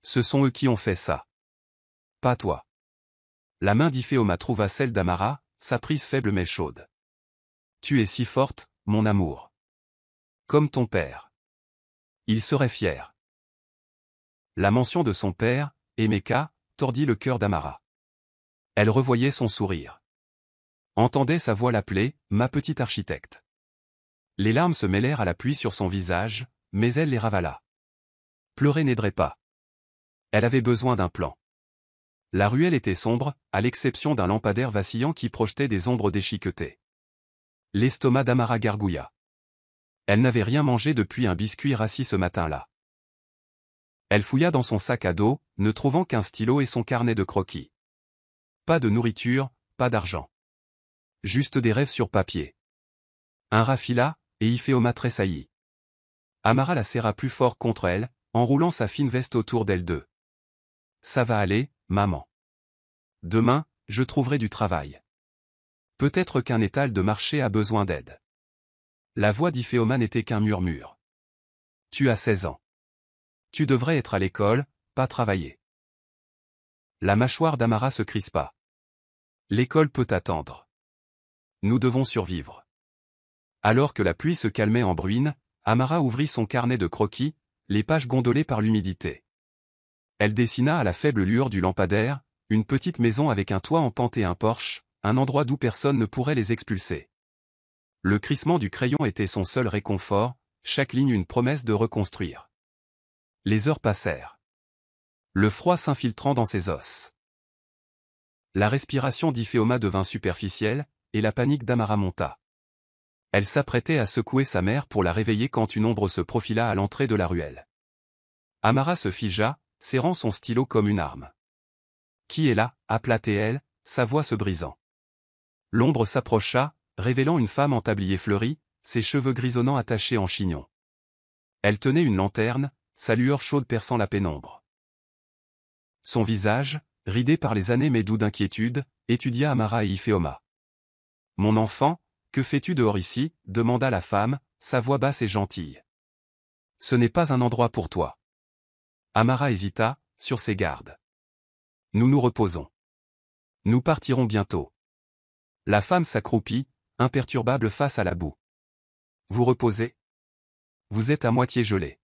Ce sont eux qui ont fait ça. Pas toi. La main d'Iphéoma trouva celle d'Amara, sa prise faible mais chaude. Tu es si forte, mon amour. Comme ton père. Il serait fier. La mention de son père, Emeka, tordit le cœur d'Amara. Elle revoyait son sourire. Entendait sa voix l'appeler, ma petite architecte. Les larmes se mêlèrent à la pluie sur son visage, mais elle les ravala. Pleurer n'aiderait pas. Elle avait besoin d'un plan. La ruelle était sombre, à l'exception d'un lampadaire vacillant qui projetait des ombres déchiquetées. L'estomac d'Amara gargouilla. Elle n'avait rien mangé depuis un biscuit rassis ce matin-là. Elle fouilla dans son sac à dos, ne trouvant qu'un stylo et son carnet de croquis. Pas de nourriture, pas d'argent. Juste des rêves sur papier. Un rat fila, et Iphéoma tressaillit. Amara la serra plus fort contre elle, enroulant sa fine veste autour d'elle deux. Ça va aller, maman. Demain, je trouverai du travail. Peut-être qu'un étal de marché a besoin d'aide. La voix d'Iphéoma n'était qu'un murmure. Tu as 16 ans. Tu devrais être à l'école, pas travailler. La mâchoire d'Amara se crispa. L'école peut attendre. Nous devons survivre. Alors que la pluie se calmait en bruine, Amara ouvrit son carnet de croquis, les pages gondolées par l'humidité. Elle dessina à la faible lueur du lampadaire, une petite maison avec un toit en pente et un porche, un endroit d'où personne ne pourrait les expulser. Le crissement du crayon était son seul réconfort, chaque ligne une promesse de reconstruire. Les heures passèrent. Le froid s'infiltrant dans ses os. La respiration d'Iphéoma devint superficielle, et la panique d'Amara monta. Elle s'apprêtait à secouer sa mère pour la réveiller quand une ombre se profila à l'entrée de la ruelle. Amara se figea, serrant son stylo comme une arme. Qui est là, appela-t-elle, sa voix se brisant. L'ombre s'approcha, révélant une femme en tablier fleuri, ses cheveux grisonnants attachés en chignon. Elle tenait une lanterne, sa lueur chaude perçant la pénombre. Son visage, ridé par les années mais doux d'inquiétude, étudia Amara et Iphéoma. « Mon enfant, que fais-tu dehors ici » demanda la femme, sa voix basse et gentille. « Ce n'est pas un endroit pour toi. » Amara hésita, sur ses gardes. « Nous nous reposons. Nous partirons bientôt. » La femme s'accroupit, imperturbable face à la boue. « Vous reposez ? Vous êtes à moitié gelé.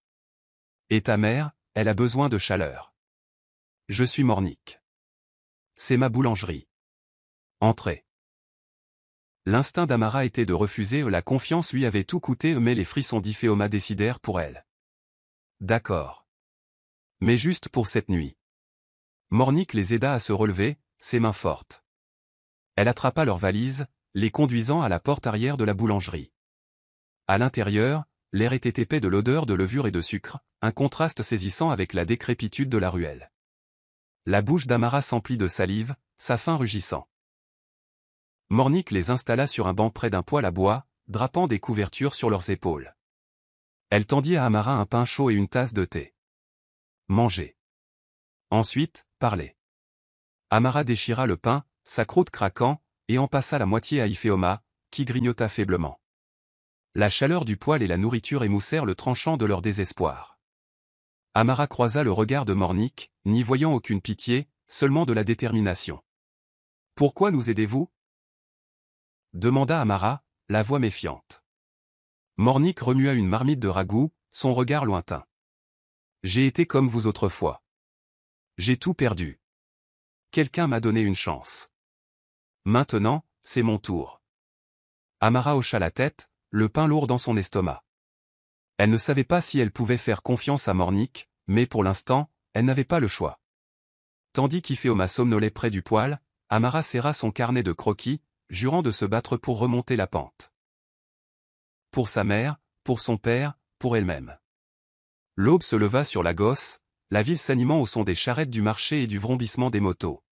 Et ta mère, elle a besoin de chaleur. Je suis Mornick. C'est ma boulangerie. Entrez. » L'instinct d'Amara était de refuser, la confiance lui avait tout coûté mais les frissons d'Iphéoma décidèrent pour elle. D'accord. Mais juste pour cette nuit. Mornick les aida à se relever, ses mains fortes. Elle attrapa leurs valises, les conduisant à la porte arrière de la boulangerie. À l'intérieur, l'air était épais de l'odeur de levure et de sucre, un contraste saisissant avec la décrépitude de la ruelle. La bouche d'Amara s'emplit de salive, sa faim rugissant. Mornick les installa sur un banc près d'un poêle à bois, drapant des couvertures sur leurs épaules. Elle tendit à Amara un pain chaud et une tasse de thé. Mangez. Ensuite, parlez. Amara déchira le pain, sa croûte craquant, et en passa la moitié à Iphéoma, qui grignota faiblement. La chaleur du poêle et la nourriture émoussèrent le tranchant de leur désespoir. Amara croisa le regard de Mornick, n'y voyant aucune pitié, seulement de la détermination. « Pourquoi nous aidez-vous » demanda Amara, la voix méfiante. Mornick remua une marmite de ragoût, son regard lointain. « J'ai été comme vous autrefois. J'ai tout perdu. Quelqu'un m'a donné une chance. Maintenant, c'est mon tour. » Amara hocha la tête, le pain lourd dans son estomac. Elle ne savait pas si elle pouvait faire confiance à Mornick, mais pour l'instant, elle n'avait pas le choix. Tandis qu'Iphéoma somnolait près du poêle, Amara serra son carnet de croquis, jurant de se battre pour remonter la pente. Pour sa mère, pour son père, pour elle-même. L'aube se leva sur la gosse, la ville s'animant au son des charrettes du marché et du vrombissement des motos.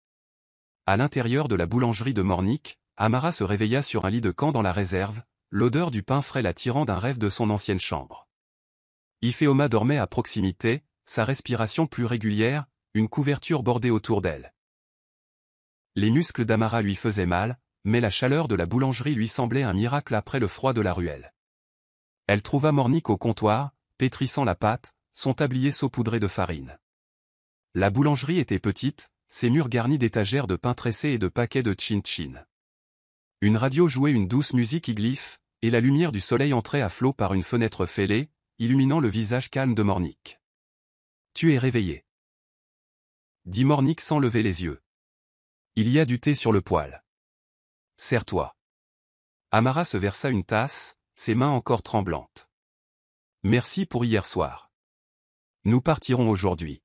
À l'intérieur de la boulangerie de Mornick, Amara se réveilla sur un lit de camp dans la réserve, l'odeur du pain frais la tirant d'un rêve de son ancienne chambre. Ifeoma dormait à proximité, sa respiration plus régulière, une couverture bordée autour d'elle. Les muscles d'Amara lui faisaient mal, mais la chaleur de la boulangerie lui semblait un miracle après le froid de la ruelle. Elle trouva Mornick au comptoir, pétrissant la pâte, son tablier saupoudré de farine. La boulangerie était petite, ses murs garnis d'étagères de pain tressé et de paquets de chin-chin. Une radio jouait une douce musique iglyphe, et la lumière du soleil entrait à flot par une fenêtre fêlée, illuminant le visage calme de Mornick. « Tu es réveillé. » dit Mornick sans lever les yeux. « Il y a du thé sur le poêle. Serre-toi. » Amara se versa une tasse, ses mains encore tremblantes. « Merci pour hier soir. Nous partirons aujourd'hui.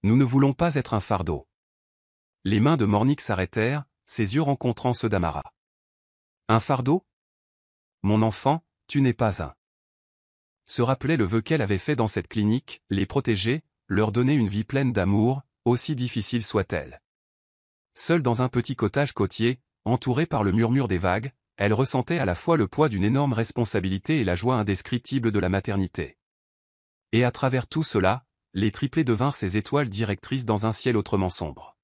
Nous ne voulons pas être un fardeau. » Les mains de Mornick s'arrêtèrent, ses yeux rencontrant ceux d'Amara. « Un fardeau ? Mon enfant, tu n'es pas un. » Se rappelait le vœu qu'elle avait fait dans cette clinique, les protéger, leur donner une vie pleine d'amour, aussi difficile soit-elle. Seule dans un petit cottage côtier, entourée par le murmure des vagues, elle ressentait à la fois le poids d'une énorme responsabilité et la joie indescriptible de la maternité. Et à travers tout cela, les triplés devinrent ses étoiles directrices dans un ciel autrement sombre.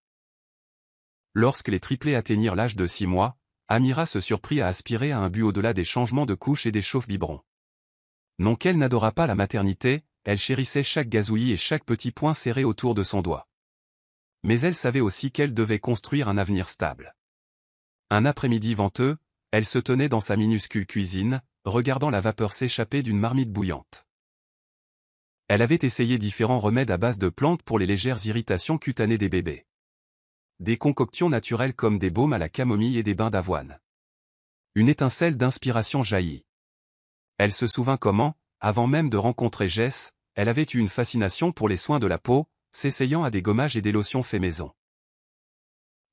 Lorsque les triplés atteignirent l'âge de 6 mois, Amira se surprit à aspirer à un but au-delà des changements de couches et des chauffe-biberons. Non qu'elle n'adorât pas la maternité, elle chérissait chaque gazouillis et chaque petit point serré autour de son doigt. Mais elle savait aussi qu'elle devait construire un avenir stable. Un après-midi venteux, elle se tenait dans sa minuscule cuisine, regardant la vapeur s'échapper d'une marmite bouillante. Elle avait essayé différents remèdes à base de plantes pour les légères irritations cutanées des bébés. Des concoctions naturelles comme des baumes à la camomille et des bains d'avoine. Une étincelle d'inspiration jaillit. Elle se souvint comment, avant même de rencontrer Jess, elle avait eu une fascination pour les soins de la peau, s'essayant à des gommages et des lotions faits maison.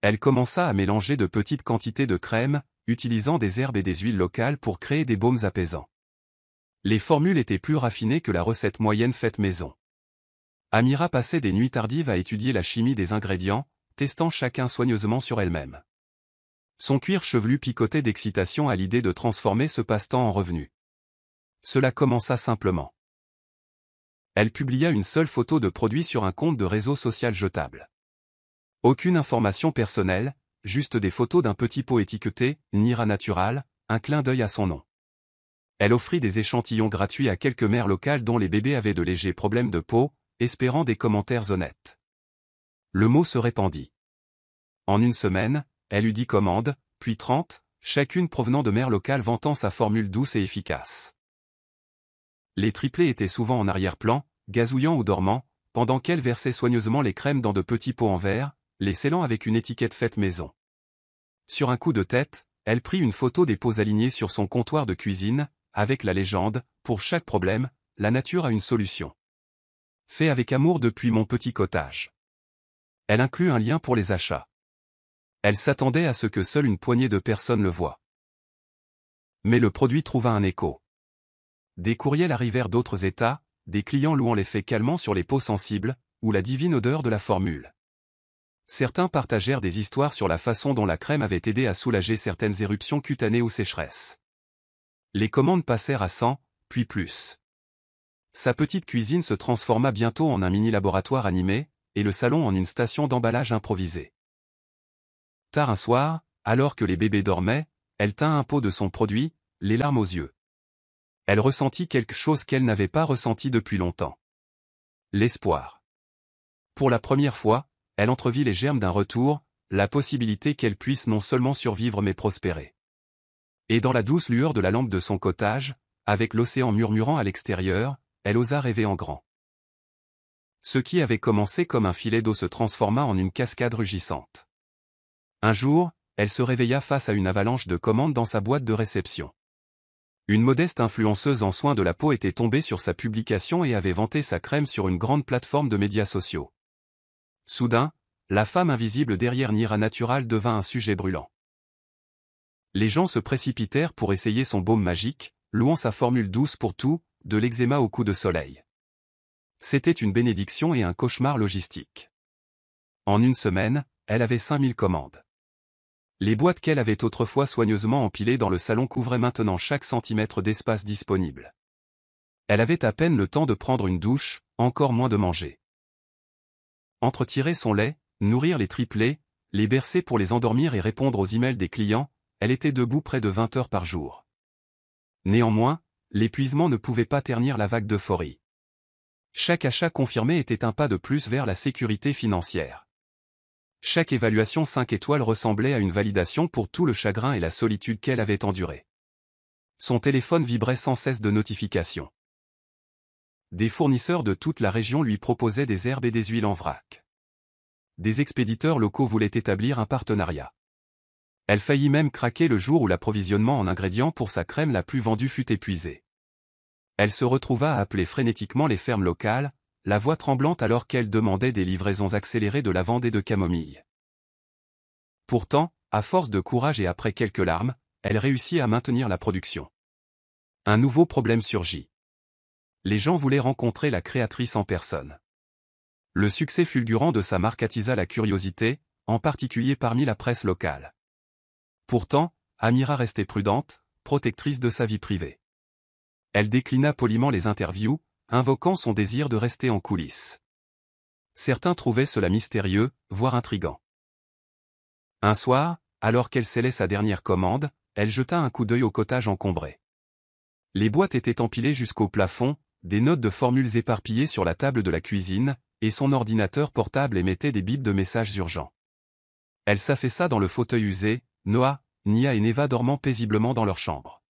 Elle commença à mélanger de petites quantités de crème, utilisant des herbes et des huiles locales pour créer des baumes apaisants. Les formules étaient plus raffinées que la recette moyenne faite maison. Amira passait des nuits tardives à étudier la chimie des ingrédients, testant chacun soigneusement sur elle-même. Son cuir chevelu picotait d'excitation à l'idée de transformer ce passe-temps en revenu. Cela commença simplement. Elle publia une seule photo de produit sur un compte de réseau social jetable. Aucune information personnelle, juste des photos d'un petit pot étiqueté « Nira Natural », un clin d'œil à son nom. Elle offrit des échantillons gratuits à quelques mères locales dont les bébés avaient de légers problèmes de peau, espérant des commentaires honnêtes. Le mot se répandit. En une semaine, elle eut 10 commandes, puis 30, chacune provenant de mères locales vantant sa formule douce et efficace. Les triplés étaient souvent en arrière-plan, gazouillant ou dormant, pendant qu'elle versait soigneusement les crèmes dans de petits pots en verre, les scellant avec une étiquette faite maison. Sur un coup de tête, elle prit une photo des pots alignés sur son comptoir de cuisine, avec la légende « Pour chaque problème, la nature a une solution. Fait avec amour depuis mon petit cottage ». Elle inclut un lien pour les achats. Elle s'attendait à ce que seule une poignée de personnes le voient. Mais le produit trouva un écho. Des courriels arrivèrent d'autres États, des clients louant l'effet calmant sur les peaux sensibles, ou la divine odeur de la formule. Certains partagèrent des histoires sur la façon dont la crème avait aidé à soulager certaines éruptions cutanées ou sécheresses. Les commandes passèrent à 100, puis plus. Sa petite cuisine se transforma bientôt en un mini-laboratoire animé, et le salon en une station d'emballage improvisée. Tard un soir, alors que les bébés dormaient, elle tint un pot de son produit, les larmes aux yeux. Elle ressentit quelque chose qu'elle n'avait pas ressenti depuis longtemps. L'espoir. Pour la première fois, elle entrevit les germes d'un retour, la possibilité qu'elle puisse non seulement survivre mais prospérer. Et dans la douce lueur de la lampe de son cottage, avec l'océan murmurant à l'extérieur, elle osa rêver en grand. Ce qui avait commencé comme un filet d'eau se transforma en une cascade rugissante. Un jour, elle se réveilla face à une avalanche de commandes dans sa boîte de réception. Une modeste influenceuse en soins de la peau était tombée sur sa publication et avait vanté sa crème sur une grande plateforme de médias sociaux. Soudain, la femme invisible derrière Nira Natural devint un sujet brûlant. Les gens se précipitèrent pour essayer son baume magique, louant sa formule douce pour tout, de l'eczéma au coup de soleil. C'était une bénédiction et un cauchemar logistique. En une semaine, elle avait 5000 commandes. Les boîtes qu'elle avait autrefois soigneusement empilées dans le salon couvraient maintenant chaque centimètre d'espace disponible. Elle avait à peine le temps de prendre une douche, encore moins de manger. Entretirer son lait, nourrir les triplés, les bercer pour les endormir et répondre aux emails des clients, elle était debout près de 20 heures par jour. Néanmoins, l'épuisement ne pouvait pas ternir la vague d'euphorie. Chaque achat confirmé était un pas de plus vers la sécurité financière. Chaque évaluation 5 étoiles ressemblait à une validation pour tout le chagrin et la solitude qu'elle avait enduré. Son téléphone vibrait sans cesse de notifications. Des fournisseurs de toute la région lui proposaient des herbes et des huiles en vrac. Des expéditeurs locaux voulaient établir un partenariat. Elle faillit même craquer le jour où l'approvisionnement en ingrédients pour sa crème la plus vendue fut épuisé. Elle se retrouva à appeler frénétiquement les fermes locales, la voix tremblante alors qu'elle demandait des livraisons accélérées de lavande et de camomille. Pourtant, à force de courage et après quelques larmes, elle réussit à maintenir la production. Un nouveau problème surgit. Les gens voulaient rencontrer la créatrice en personne. Le succès fulgurant de sa marque attisa la curiosité, en particulier parmi la presse locale. Pourtant, Amira restait prudente, protectrice de sa vie privée. Elle déclina poliment les interviews, invoquant son désir de rester en coulisses. Certains trouvaient cela mystérieux, voire intrigant. Un soir, alors qu'elle scellait sa dernière commande, elle jeta un coup d'œil au cottage encombré. Les boîtes étaient empilées jusqu'au plafond, des notes de formules éparpillées sur la table de la cuisine, et son ordinateur portable émettait des bips de messages urgents. Elle s'affaissa dans le fauteuil usé, Noah, Nia et Neva dormant paisiblement dans leur chambre.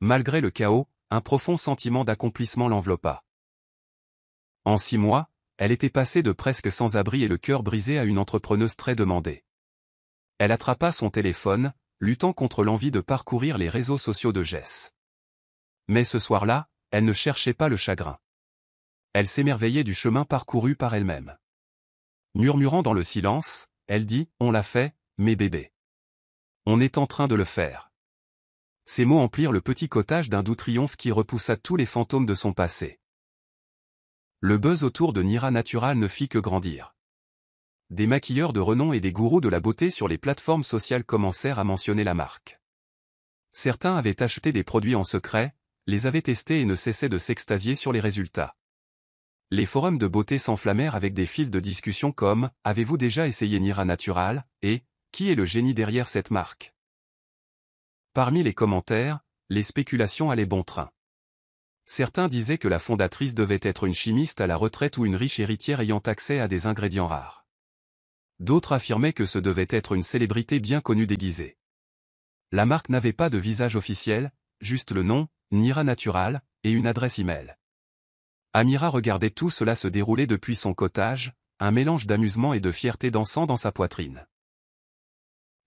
Malgré le chaos, un profond sentiment d'accomplissement l'enveloppa. En 6 mois, elle était passée de presque sans abri et le cœur brisé à une entrepreneuse très demandée. Elle attrapa son téléphone, luttant contre l'envie de parcourir les réseaux sociaux de Jess. Mais ce soir-là, elle ne cherchait pas le chagrin. Elle s'émerveillait du chemin parcouru par elle-même. Murmurant dans le silence, elle dit « On l'a fait, mes bébés. On est en train de le faire. » Ces mots emplirent le petit cottage d'un doux triomphe qui repoussa tous les fantômes de son passé. Le buzz autour de Nira Natural ne fit que grandir. Des maquilleurs de renom et des gourous de la beauté sur les plateformes sociales commencèrent à mentionner la marque. Certains avaient acheté des produits en secret, les avaient testés et ne cessaient de s'extasier sur les résultats. Les forums de beauté s'enflammèrent avec des fils de discussion comme « Avez-vous déjà essayé Nira Natural ?» et « Qui est le génie derrière cette marque ?» Parmi les commentaires, les spéculations allaient bon train. Certains disaient que la fondatrice devait être une chimiste à la retraite ou une riche héritière ayant accès à des ingrédients rares. D'autres affirmaient que ce devait être une célébrité bien connue déguisée. La marque n'avait pas de visage officiel, juste le nom, Nira Natural, et une adresse email. Amira regardait tout cela se dérouler depuis son cottage, un mélange d'amusement et de fierté dansant dans sa poitrine.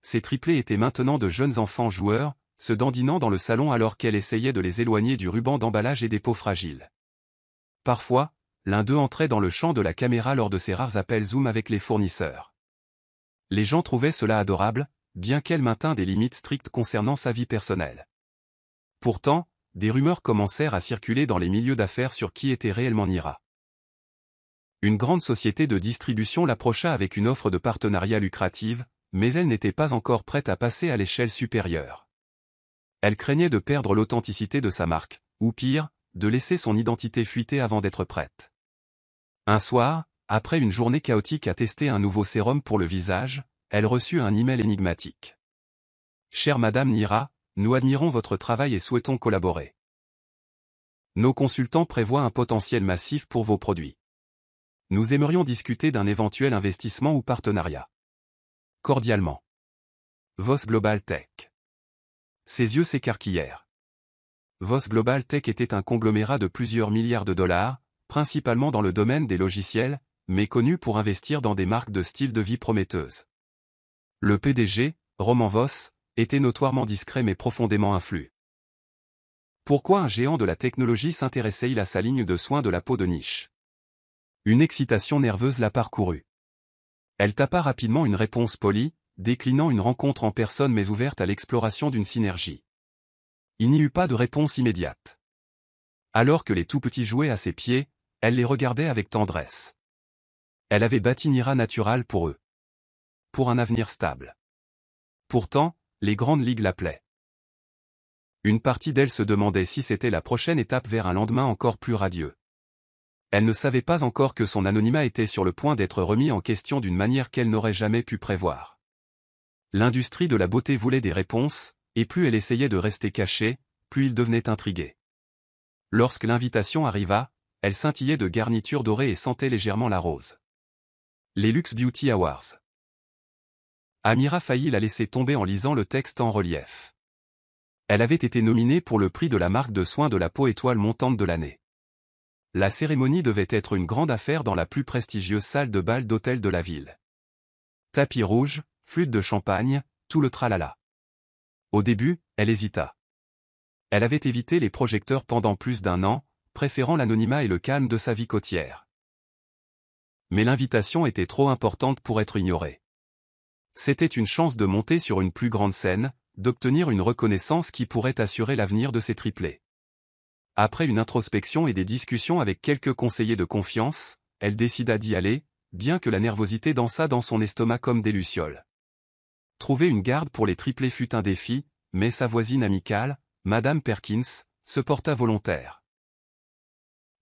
Ces triplés étaient maintenant de jeunes enfants joueurs, se dandinant dans le salon alors qu'elle essayait de les éloigner du ruban d'emballage et des peaux fragiles. Parfois, l'un d'eux entrait dans le champ de la caméra lors de ses rares appels Zoom avec les fournisseurs. Les gens trouvaient cela adorable, bien qu'elle maintînt des limites strictes concernant sa vie personnelle. Pourtant, des rumeurs commencèrent à circuler dans les milieux d'affaires sur qui était réellement Nira. Une grande société de distribution l'approcha avec une offre de partenariat lucrative, mais elle n'était pas encore prête à passer à l'échelle supérieure. Elle craignait de perdre l'authenticité de sa marque, ou pire, de laisser son identité fuiter avant d'être prête. Un soir, après une journée chaotique à tester un nouveau sérum pour le visage, elle reçut un email énigmatique. « Chère Madame Nira, nous admirons votre travail et souhaitons collaborer. Nos consultants prévoient un potentiel massif pour vos produits. Nous aimerions discuter d'un éventuel investissement ou partenariat. Cordialement. Voss Global Tech. » Ses yeux s'écarquillèrent. Voss Global Tech était un conglomérat de plusieurs milliards de dollars, principalement dans le domaine des logiciels, mais connu pour investir dans des marques de style de vie prometteuses. Le PDG, Roman Voss, était notoirement discret mais profondément influent. Pourquoi un géant de la technologie s'intéressait-il à sa ligne de soins de la peau de niche? Une excitation nerveuse la parcourut. Elle tapa rapidement une réponse polie, déclinant une rencontre en personne mais ouverte à l'exploration d'une synergie. Il n'y eut pas de réponse immédiate. Alors que les tout-petits jouaient à ses pieds, elle les regardait avec tendresse. Elle avait bâti Nira Natural pour eux. Pour un avenir stable. Pourtant, les grandes ligues l'appelaient. Une partie d'elle se demandait si c'était la prochaine étape vers un lendemain encore plus radieux. Elle ne savait pas encore que son anonymat était sur le point d'être remis en question d'une manière qu'elle n'aurait jamais pu prévoir. L'industrie de la beauté voulait des réponses, et plus elle essayait de rester cachée, plus il devenait intrigué. Lorsque l'invitation arriva, elle scintillait de garnitures dorées et sentait légèrement la rose. Les Lux Beauty Awards. Amira faillit la laisser tomber en lisant le texte en relief. Elle avait été nominée pour le prix de la marque de soins de la peau étoile montante de l'année. La cérémonie devait être une grande affaire dans la plus prestigieuse salle de bal d'hôtel de la ville. Tapis rouge, flûte de champagne, tout le tralala. Au début, elle hésita. Elle avait évité les projecteurs pendant plus d'1 an, préférant l'anonymat et le calme de sa vie côtière. Mais l'invitation était trop importante pour être ignorée. C'était une chance de monter sur une plus grande scène, d'obtenir une reconnaissance qui pourrait assurer l'avenir de ses triplés. Après une introspection et des discussions avec quelques conseillers de confiance, elle décida d'y aller, bien que la nervosité dansât dans son estomac comme des lucioles. Trouver une garde pour les triplés fut un défi, mais sa voisine amicale, Madame Perkins, se porta volontaire.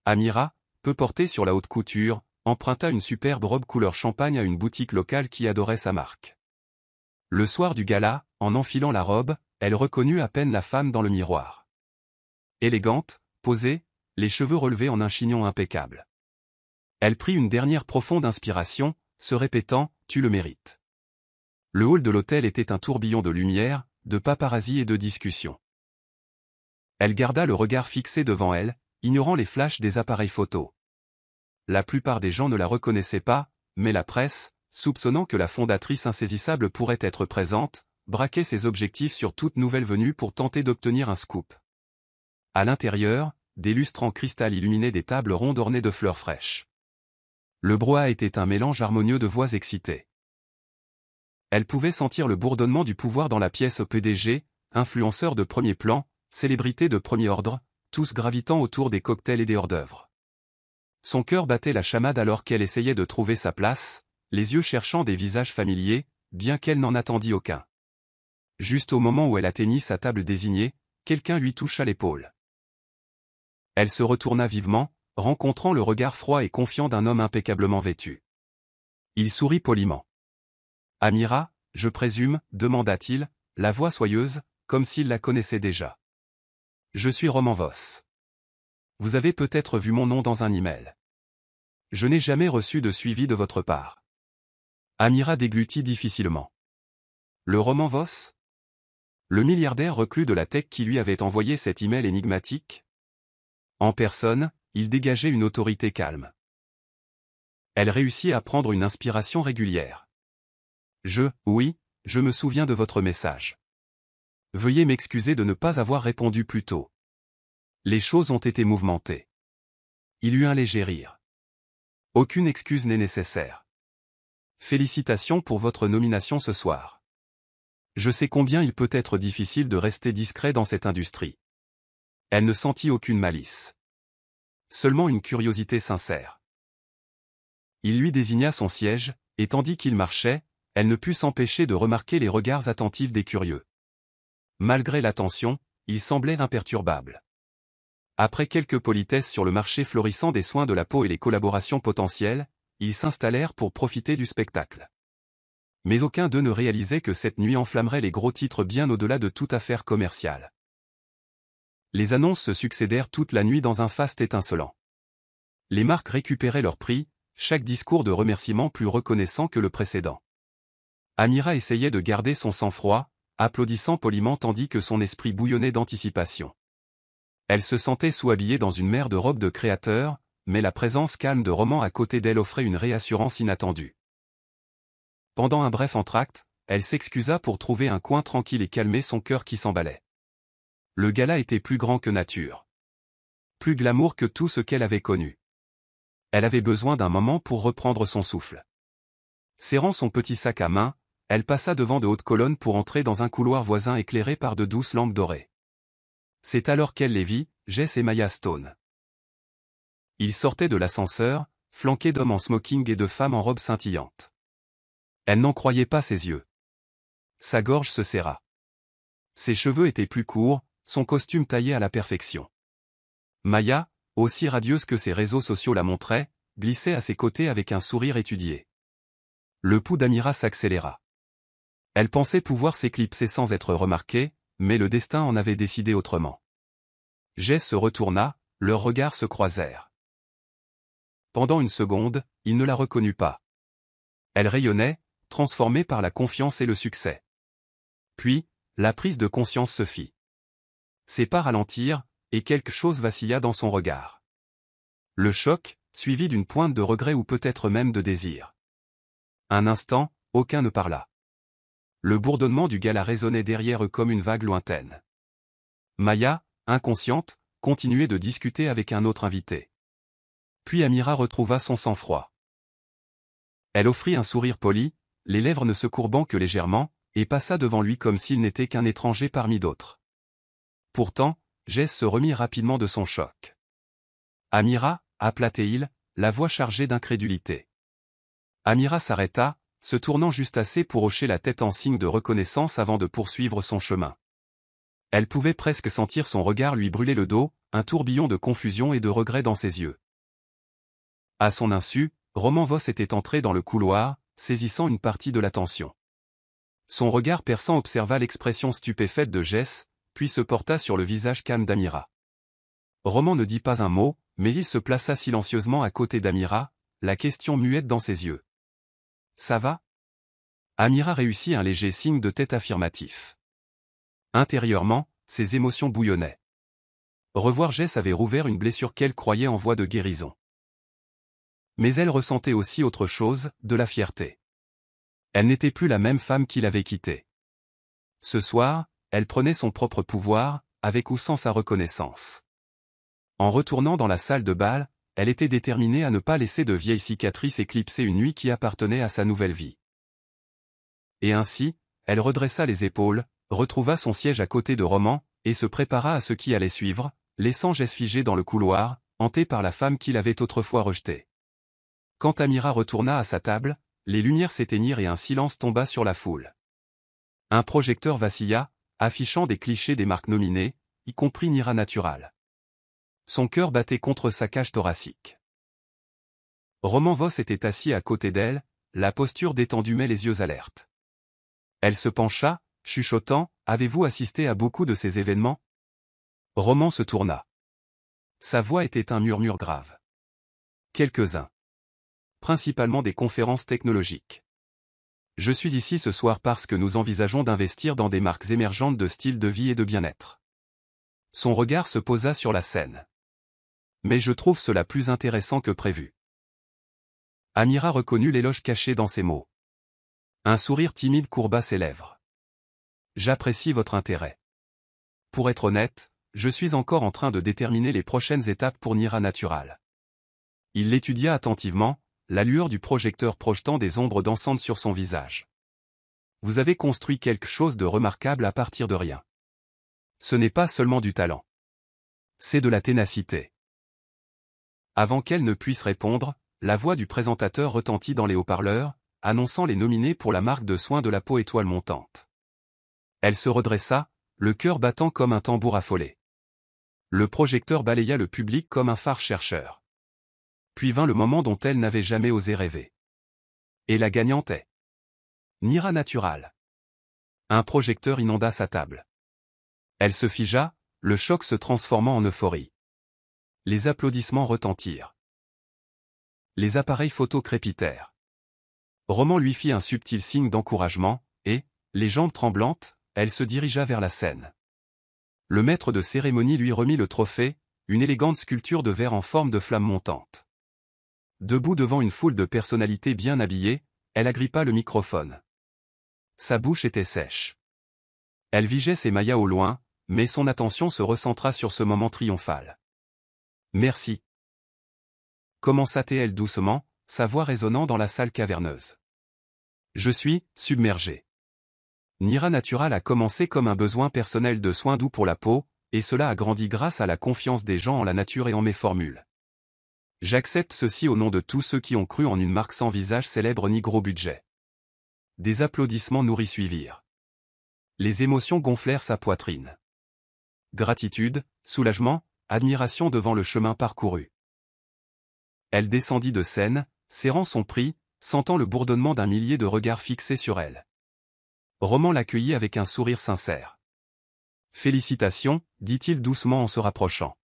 Amira, peu portée sur la haute couture, emprunta une superbe robe couleur champagne à une boutique locale qui adorait sa marque. Le soir du gala, en enfilant la robe, elle reconnut à peine la femme dans le miroir. Élégante, posée, les cheveux relevés en un chignon impeccable. Elle prit une dernière profonde inspiration, se répétant « Tu le mérites ». Le hall de l'hôtel était un tourbillon de lumière, de paparazzi et de discussions. Elle garda le regard fixé devant elle, ignorant les flashs des appareils photo. La plupart des gens ne la reconnaissaient pas, mais la presse, soupçonnant que la fondatrice insaisissable pourrait être présente, braquait ses objectifs sur toute nouvelle venue pour tenter d'obtenir un scoop. À l'intérieur, des lustres en cristal illuminaient des tables rondes ornées de fleurs fraîches. Le brouhaha était un mélange harmonieux de voix excitées. Elle pouvait sentir le bourdonnement du pouvoir dans la pièce au PDG, influenceurs de premier plan, célébrités de premier ordre, tous gravitant autour des cocktails et des hors-d'œuvre. Son cœur battait la chamade alors qu'elle essayait de trouver sa place, les yeux cherchant des visages familiers, bien qu'elle n'en attendît aucun. Juste au moment où elle atteignit sa table désignée, quelqu'un lui toucha l'épaule. Elle se retourna vivement, rencontrant le regard froid et confiant d'un homme impeccablement vêtu. Il sourit poliment. « Amira, je présume, demanda-t-il, la voix soyeuse, comme s'il la connaissait déjà. « Je suis Roman Voss. Vous avez peut-être vu mon nom dans un email. Je n'ai jamais reçu de suivi de votre part. » Amira déglutit difficilement. Le Roman Voss? Le milliardaire reclus de la tech qui lui avait envoyé cet email énigmatique? En personne, il dégageait une autorité calme. Elle réussit à prendre une inspiration régulière. Oui, je me souviens de votre message. Veuillez m'excuser de ne pas avoir répondu plus tôt. Les choses ont été mouvementées. Il eut un léger rire. Aucune excuse n'est nécessaire. Félicitations pour votre nomination ce soir. Je sais combien il peut être difficile de rester discret dans cette industrie. Elle ne sentit aucune malice. Seulement une curiosité sincère. Il lui désigna son siège, et tandis qu'il marchait, elle ne put s'empêcher de remarquer les regards attentifs des curieux. Malgré l'attention, il semblait imperturbable. Après quelques politesses sur le marché florissant des soins de la peau et les collaborations potentielles, ils s'installèrent pour profiter du spectacle. Mais aucun d'eux ne réalisait que cette nuit enflammerait les gros titres bien au-delà de toute affaire commerciale. Les annonces se succédèrent toute la nuit dans un faste étincelant. Les marques récupéraient leur prix, chaque discours de remerciement plus reconnaissant que le précédent. Amira essayait de garder son sang-froid, applaudissant poliment tandis que son esprit bouillonnait d'anticipation. Elle se sentait sous-habillée dans une mer de robes de créateurs, mais la présence calme de Roman à côté d'elle offrait une réassurance inattendue. Pendant un bref entracte, elle s'excusa pour trouver un coin tranquille et calmer son cœur qui s'emballait. Le gala était plus grand que nature. Plus glamour que tout ce qu'elle avait connu. Elle avait besoin d'un moment pour reprendre son souffle. Serrant son petit sac à main, elle passa devant de hautes colonnes pour entrer dans un couloir voisin éclairé par de douces lampes dorées. C'est alors qu'elle les vit, Jess et Maya Stone. Ils sortaient de l'ascenseur, flanqués d'hommes en smoking et de femmes en robes scintillantes. Elle n'en croyait pas ses yeux. Sa gorge se serra. Ses cheveux étaient plus courts, son costume taillé à la perfection. Maya, aussi radieuse que ses réseaux sociaux la montraient, glissait à ses côtés avec un sourire étudié. Le pouls d'Amira s'accéléra. Elle pensait pouvoir s'éclipser sans être remarquée, mais le destin en avait décidé autrement. Jess se retourna, leurs regards se croisèrent. Pendant une seconde, il ne la reconnut pas. Elle rayonnait, transformée par la confiance et le succès. Puis, la prise de conscience se fit. Ses pas ralentirent, et quelque chose vacilla dans son regard. Le choc, suivi d'une pointe de regret ou peut-être même de désir. Un instant, aucun ne parla. Le bourdonnement du gala résonnait derrière eux comme une vague lointaine. Maya, inconsciente, continuait de discuter avec un autre invité. Puis Amira retrouva son sang-froid. Elle offrit un sourire poli, les lèvres ne se courbant que légèrement, et passa devant lui comme s'il n'était qu'un étranger parmi d'autres. Pourtant, Jess se remit rapidement de son choc. Amira, appela-t-il, la voix chargée d'incrédulité. Amira s'arrêta, se tournant juste assez pour hocher la tête en signe de reconnaissance avant de poursuivre son chemin. Elle pouvait presque sentir son regard lui brûler le dos, un tourbillon de confusion et de regret dans ses yeux. À son insu, Roman Voss était entré dans le couloir, saisissant une partie de l'attention. Son regard perçant observa l'expression stupéfaite de Jess, puis se porta sur le visage calme d'Amira. Roman ne dit pas un mot, mais il se plaça silencieusement à côté d'Amira, la question muette dans ses yeux. « Ça va ?» Amira réussit un léger signe de tête affirmatif. Intérieurement, ses émotions bouillonnaient. Revoir Jess avait rouvert une blessure qu'elle croyait en voie de guérison. Mais elle ressentait aussi autre chose, de la fierté. Elle n'était plus la même femme qui l'avait quittée. Ce soir, elle prenait son propre pouvoir, avec ou sans sa reconnaissance. En retournant dans la salle de bal, elle était déterminée à ne pas laisser de vieilles cicatrices éclipser une nuit qui appartenait à sa nouvelle vie. Et ainsi, elle redressa les épaules, retrouva son siège à côté de Roman, et se prépara à ce qui allait suivre, laissant Jess figée dans le couloir, hantée par la femme qui l'avait autrefois rejetée. Quand Amira retourna à sa table, les lumières s'éteignirent et un silence tomba sur la foule. Un projecteur vacilla, affichant des clichés des marques nominées, y compris Nira Natural. Son cœur battait contre sa cage thoracique. Roman Voss était assis à côté d'elle, la posture détendue mais les yeux alertes. Elle se pencha, chuchotant, « Avez-vous assisté à beaucoup de ces événements ?» Roman se tourna. Sa voix était un murmure grave. Quelques-uns. Principalement des conférences technologiques. Je suis ici ce soir parce que nous envisageons d'investir dans des marques émergentes de style de vie et de bien-être. Son regard se posa sur la scène. Mais je trouve cela plus intéressant que prévu. Amira reconnut l'éloge caché dans ses mots. Un sourire timide courba ses lèvres. J'apprécie votre intérêt. Pour être honnête, je suis encore en train de déterminer les prochaines étapes pour Nira Natural. Il l'étudia attentivement, la lueur du projecteur projetant des ombres dansantes sur son visage. Vous avez construit quelque chose de remarquable à partir de rien. Ce n'est pas seulement du talent. C'est de la ténacité. Avant qu'elle ne puisse répondre, la voix du présentateur retentit dans les haut-parleurs, annonçant les nominés pour la marque de soins de la peau étoile montante. Elle se redressa, le cœur battant comme un tambour affolé. Le projecteur balaya le public comme un phare chercheur. Puis vint le moment dont elle n'avait jamais osé rêver. Et la gagnante est Nira Natural. Un projecteur inonda sa table. Elle se figea, le choc se transformant en euphorie. Les applaudissements retentirent. Les appareils photo crépitèrent. Roman lui fit un subtil signe d'encouragement, et, les jambes tremblantes, elle se dirigea vers la scène. Le maître de cérémonie lui remit le trophée, une élégante sculpture de verre en forme de flamme montante. Debout devant une foule de personnalités bien habillées, elle agrippa le microphone. Sa bouche était sèche. Elle vigeait ses Maya au loin, mais son attention se recentra sur ce moment triomphal. « Merci. » commença-t-elle doucement, sa voix résonnant dans la salle caverneuse. « Je suis submergée. » Nira Natural a commencé comme un besoin personnel de soins doux pour la peau, et cela a grandi grâce à la confiance des gens en la nature et en mes formules. J'accepte ceci au nom de tous ceux qui ont cru en une marque sans visage célèbre ni gros budget. Des applaudissements nourris suivirent. Les émotions gonflèrent sa poitrine. Gratitude, soulagement, admiration devant le chemin parcouru. Elle descendit de scène, serrant son prix, sentant le bourdonnement d'un millier de regards fixés sur elle. Roman l'accueillit avec un sourire sincère. « Félicitations, dit-il doucement en se rapprochant.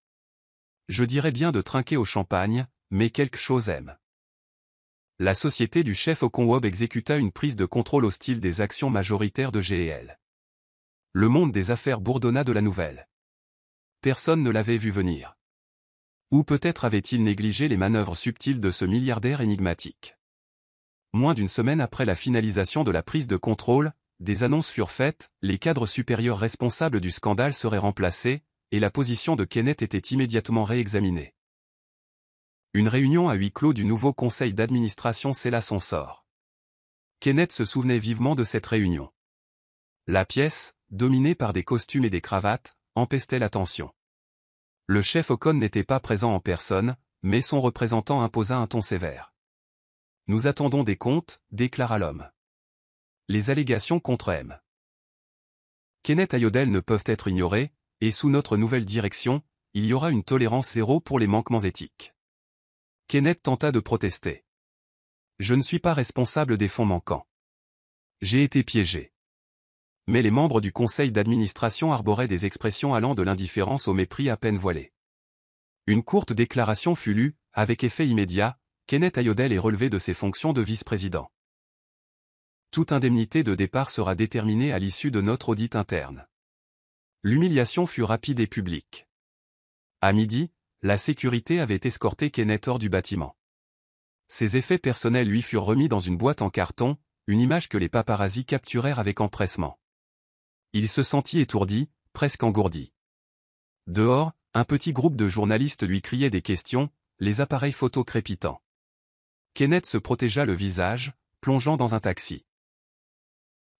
Je dirais bien de trinquer au champagne, mais quelque chose aime. » La société du chef Okonwob exécuta une prise de contrôle hostile des actions majoritaires de GEL. Le monde des affaires bourdonna de la nouvelle. Personne ne l'avait vu venir. Ou peut-être avait-il négligé les manœuvres subtiles de ce milliardaire énigmatique. Moins d'une semaine après la finalisation de la prise de contrôle, des annonces furent faites, les cadres supérieurs responsables du scandale seraient remplacés, et la position de Kenneth était immédiatement réexaminée. Une réunion à huis clos du nouveau conseil d'administration scella son sort. Kenneth se souvenait vivement de cette réunion. La pièce, dominée par des costumes et des cravates, empestait l'attention. Le chef Okon n'était pas présent en personne, mais son représentant imposa un ton sévère. « Nous attendons des comptes », déclara l'homme. Les allégations contre M. Kenneth Ayodele ne peuvent être ignorées, et sous notre nouvelle direction, il y aura une tolérance zéro pour les manquements éthiques. Kenneth tenta de protester. « Je ne suis pas responsable des fonds manquants. J'ai été piégé. » Mais les membres du conseil d'administration arboraient des expressions allant de l'indifférence au mépris à peine voilé. Une courte déclaration fut lue, avec effet immédiat, Kenneth Ayodele est relevé de ses fonctions de vice-président. Toute indemnité de départ sera déterminée à l'issue de notre audit interne. L'humiliation fut rapide et publique. À midi, la sécurité avait escorté Kenneth hors du bâtiment. Ses effets personnels lui furent remis dans une boîte en carton, une image que les paparazzis capturèrent avec empressement. Il se sentit étourdi, presque engourdi. Dehors, un petit groupe de journalistes lui criait des questions, les appareils photo crépitants. Kenneth se protégea le visage, plongeant dans un taxi.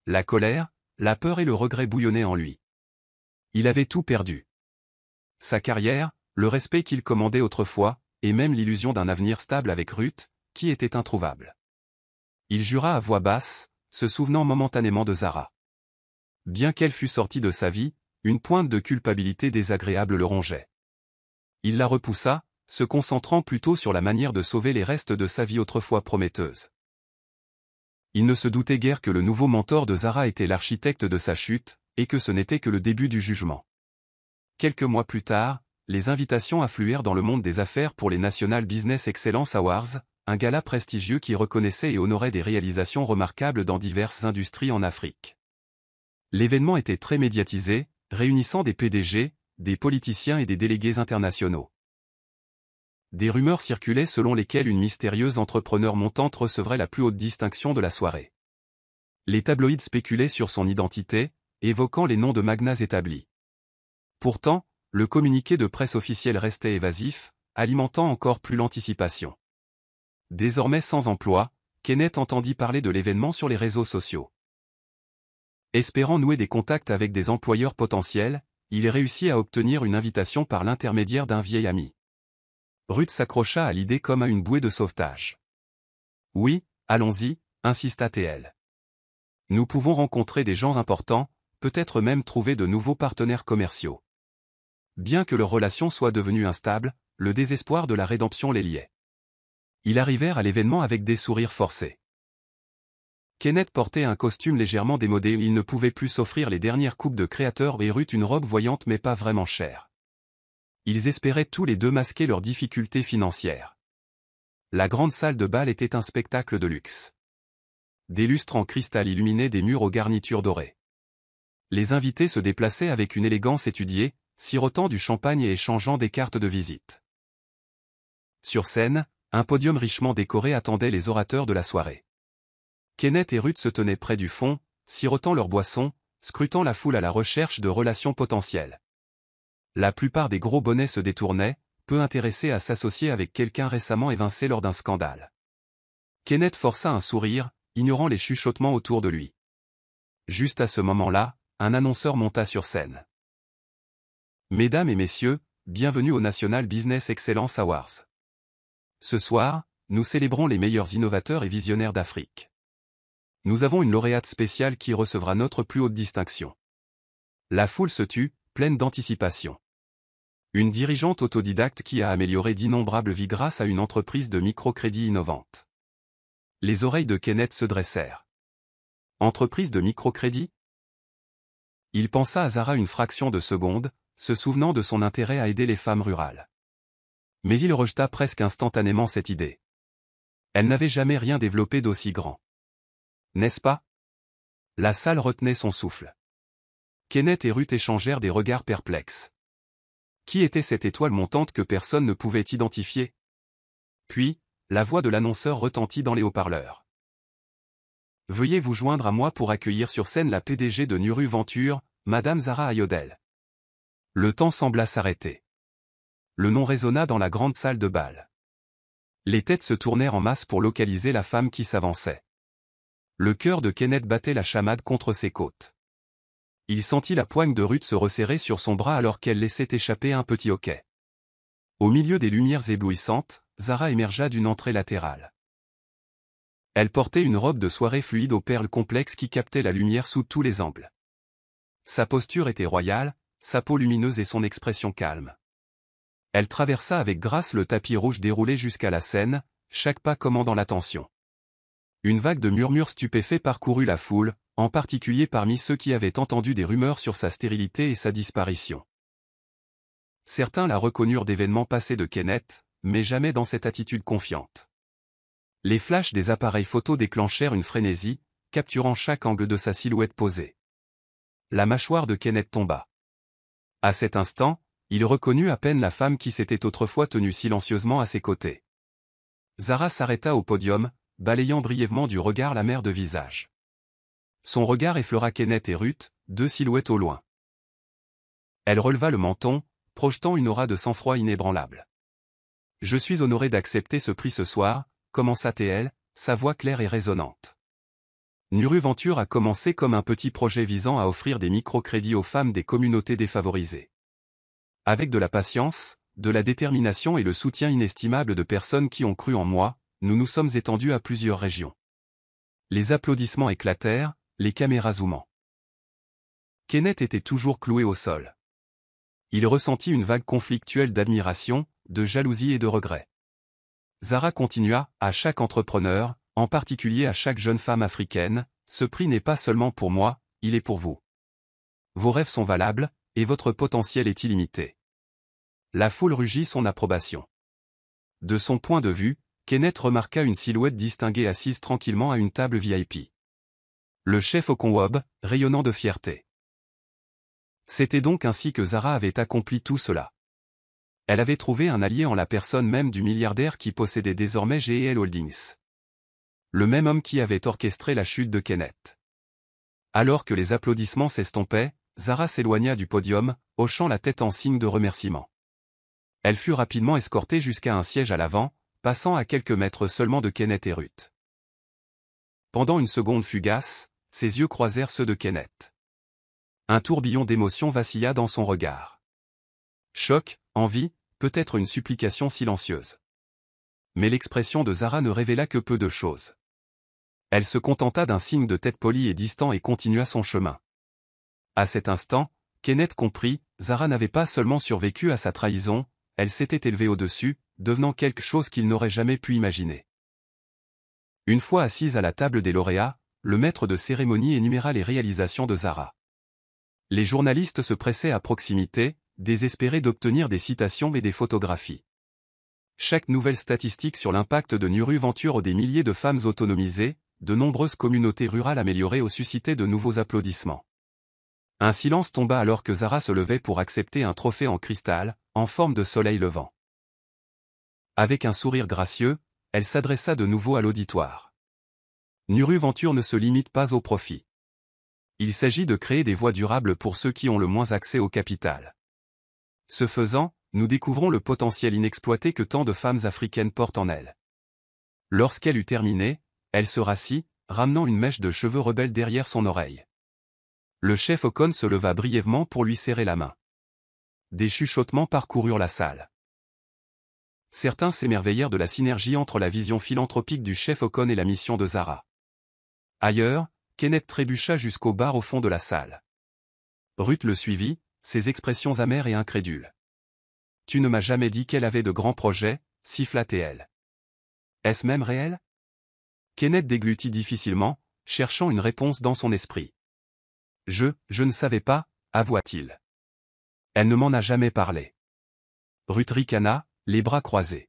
La colère, la peur et le regret bouillonnaient en lui. Il avait tout perdu. Sa carrière, le respect qu'il commandait autrefois, et même l'illusion d'un avenir stable avec Ruth, qui était introuvable. Il jura à voix basse, se souvenant momentanément de Zara. Bien qu'elle fût sortie de sa vie, une pointe de culpabilité désagréable le rongeait. Il la repoussa, se concentrant plutôt sur la manière de sauver les restes de sa vie autrefois prometteuse. Il ne se doutait guère que le nouveau mentor de Zara était l'architecte de sa chute, et que ce n'était que le début du jugement. Quelques mois plus tard, les invitations affluèrent dans le monde des affaires pour les National Business Excellence Awards, un gala prestigieux qui reconnaissait et honorait des réalisations remarquables dans diverses industries en Afrique. L'événement était très médiatisé, réunissant des PDG, des politiciens et des délégués internationaux. Des rumeurs circulaient selon lesquelles une mystérieuse entrepreneur montante recevrait la plus haute distinction de la soirée. Les tabloïds spéculaient sur son identité, évoquant les noms de magnats établis. Pourtant, le communiqué de presse officiel restait évasif, alimentant encore plus l'anticipation. Désormais sans emploi, Kenneth entendit parler de l'événement sur les réseaux sociaux. Espérant nouer des contacts avec des employeurs potentiels, il réussit à obtenir une invitation par l'intermédiaire d'un vieil ami. Ruth s'accrocha à l'idée comme à une bouée de sauvetage. « Oui, allons-y », insista-t-elle. « Nous pouvons rencontrer des gens importants, peut-être même trouver de nouveaux partenaires commerciaux. » Bien que leur relation soit devenue instable, le désespoir de la rédemption les liait. Ils arrivèrent à l'événement avec des sourires forcés. Kenneth portait un costume légèrement démodé, il ne pouvait plus s'offrir les dernières coupes de créateur et Ruth une robe voyante mais pas vraiment chère. Ils espéraient tous les deux masquer leurs difficultés financières. La grande salle de bal était un spectacle de luxe. Des lustres en cristal illuminaient des murs aux garnitures dorées. Les invités se déplaçaient avec une élégance étudiée, sirotant du champagne et échangeant des cartes de visite. Sur scène, un podium richement décoré attendait les orateurs de la soirée. Kenneth et Ruth se tenaient près du fond, sirotant leur boisson, scrutant la foule à la recherche de relations potentielles. La plupart des gros bonnets se détournaient, peu intéressés à s'associer avec quelqu'un récemment évincé lors d'un scandale. Kenneth força un sourire, ignorant les chuchotements autour de lui. Juste à ce moment-là, un annonceur monta sur scène. « Mesdames et messieurs, bienvenue au National Business Excellence Awards. Ce soir, nous célébrons les meilleurs innovateurs et visionnaires d'Afrique. Nous avons une lauréate spéciale qui recevra notre plus haute distinction. La foule se tut, pleine d'anticipation. Une dirigeante autodidacte qui a amélioré d'innombrables vies grâce à une entreprise de microcrédit innovante. Les oreilles de Kenneth se dressèrent. Entreprise de microcrédit? Il pensa à Zara une fraction de seconde, se souvenant de son intérêt à aider les femmes rurales. Mais il rejeta presque instantanément cette idée. Elle n'avait jamais rien développé d'aussi grand. N'est-ce pas? La salle retenait son souffle. Kenneth et Ruth échangèrent des regards perplexes. Qui était cette étoile montante que personne ne pouvait identifier? Puis, la voix de l'annonceur retentit dans les haut-parleurs. Veuillez vous joindre à moi pour accueillir sur scène la PDG de Nuru Venture, Madame Zara Ayodele. Le temps sembla s'arrêter. Le nom résonna dans la grande salle de bal. Les têtes se tournèrent en masse pour localiser la femme qui s'avançait. Le cœur de Kenneth battait la chamade contre ses côtes. Il sentit la poigne de Ruth se resserrer sur son bras alors qu'elle laissait échapper un petit hoquet. Au milieu des lumières éblouissantes, Zara émergea d'une entrée latérale. Elle portait une robe de soirée fluide aux perles complexes qui captaient la lumière sous tous les angles. Sa posture était royale, sa peau lumineuse et son expression calme. Elle traversa avec grâce le tapis rouge déroulé jusqu'à la scène, chaque pas commandant l'attention. Une vague de murmures stupéfaits parcourut la foule, en particulier parmi ceux qui avaient entendu des rumeurs sur sa stérilité et sa disparition. Certains la reconnurent d'événements passés de Kenneth, mais jamais dans cette attitude confiante. Les flashs des appareils photo déclenchèrent une frénésie, capturant chaque angle de sa silhouette posée. La mâchoire de Kenneth tomba. À cet instant, il reconnut à peine la femme qui s'était autrefois tenue silencieusement à ses côtés. Zara s'arrêta au podium, balayant brièvement du regard la mer de visage. Son regard effleura Kenneth et Ruth, deux silhouettes au loin. Elle releva le menton, projetant une aura de sang-froid inébranlable. « Je suis honoré d'accepter ce prix ce soir », commença-t-elle, sa voix claire et résonnante. Nuru Venture a commencé comme un petit projet visant à offrir des microcrédits aux femmes des communautés défavorisées. Avec de la patience, de la détermination et le soutien inestimable de personnes qui ont cru en moi, nous nous sommes étendus à plusieurs régions. Les applaudissements éclatèrent, les caméras zoomant. Kenneth était toujours cloué au sol. Il ressentit une vague conflictuelle d'admiration, de jalousie et de regret. Zara continua, à chaque entrepreneur, en particulier à chaque jeune femme africaine, ce prix n'est pas seulement pour moi, il est pour vous. Vos rêves sont valables, et votre potentiel est illimité. La foule rugit son approbation. De son point de vue, Kenneth remarqua une silhouette distinguée assise tranquillement à une table VIP. Le chef Okonwob, rayonnant de fierté. C'était donc ainsi que Zara avait accompli tout cela. Elle avait trouvé un allié en la personne même du milliardaire qui possédait désormais GEL Holdings. Le même homme qui avait orchestré la chute de Kenneth. Alors que les applaudissements s'estompaient, Zara s'éloigna du podium, hochant la tête en signe de remerciement. Elle fut rapidement escortée jusqu'à un siège à l'avant, passant à quelques mètres seulement de Kenneth et Ruth. Pendant une seconde fugace, ses yeux croisèrent ceux de Kenneth. Un tourbillon d'émotions vacilla dans son regard. Choc, envie, peut-être une supplication silencieuse. Mais l'expression de Zara ne révéla que peu de choses. Elle se contenta d'un signe de tête poli et distant et continua son chemin. À cet instant, Kenneth comprit, Zara n'avait pas seulement survécu à sa trahison, elle s'était élevée au-dessus, devenant quelque chose qu'il n'aurait jamais pu imaginer. Une fois assise à la table des lauréats, le maître de cérémonie énuméra les réalisations de Zara. Les journalistes se pressaient à proximité, désespérés d'obtenir des citations et des photographies. Chaque nouvelle statistique sur l'impact de Nuru Venture aux des milliers de femmes autonomisées, de nombreuses communautés rurales améliorées ont suscité de nouveaux applaudissements. Un silence tomba alors que Zara se levait pour accepter un trophée en cristal, en forme de soleil levant. Avec un sourire gracieux, elle s'adressa de nouveau à l'auditoire. Nuru Venture ne se limite pas au profit. Il s'agit de créer des voies durables pour ceux qui ont le moins accès au capital. Ce faisant, nous découvrons le potentiel inexploité que tant de femmes africaines portent en elles. Lorsqu'elle eut terminé, elle se rassit, ramenant une mèche de cheveux rebelles derrière son oreille. Le chef Okon se leva brièvement pour lui serrer la main. Des chuchotements parcoururent la salle. Certains s'émerveillèrent de la synergie entre la vision philanthropique du chef Okon et la mission de Zara. Ailleurs, Kenneth trébucha jusqu'au bar au fond de la salle. Ruth le suivit, ses expressions amères et incrédules. « Tu ne m'as jamais dit qu'elle avait de grands projets, siffla-t-elle. Est-ce même réel? Kenneth déglutit difficilement, cherchant une réponse dans son esprit. Je ne savais pas, avoua-t-il. Elle ne m'en a jamais parlé. Ruth ricana, les bras croisés.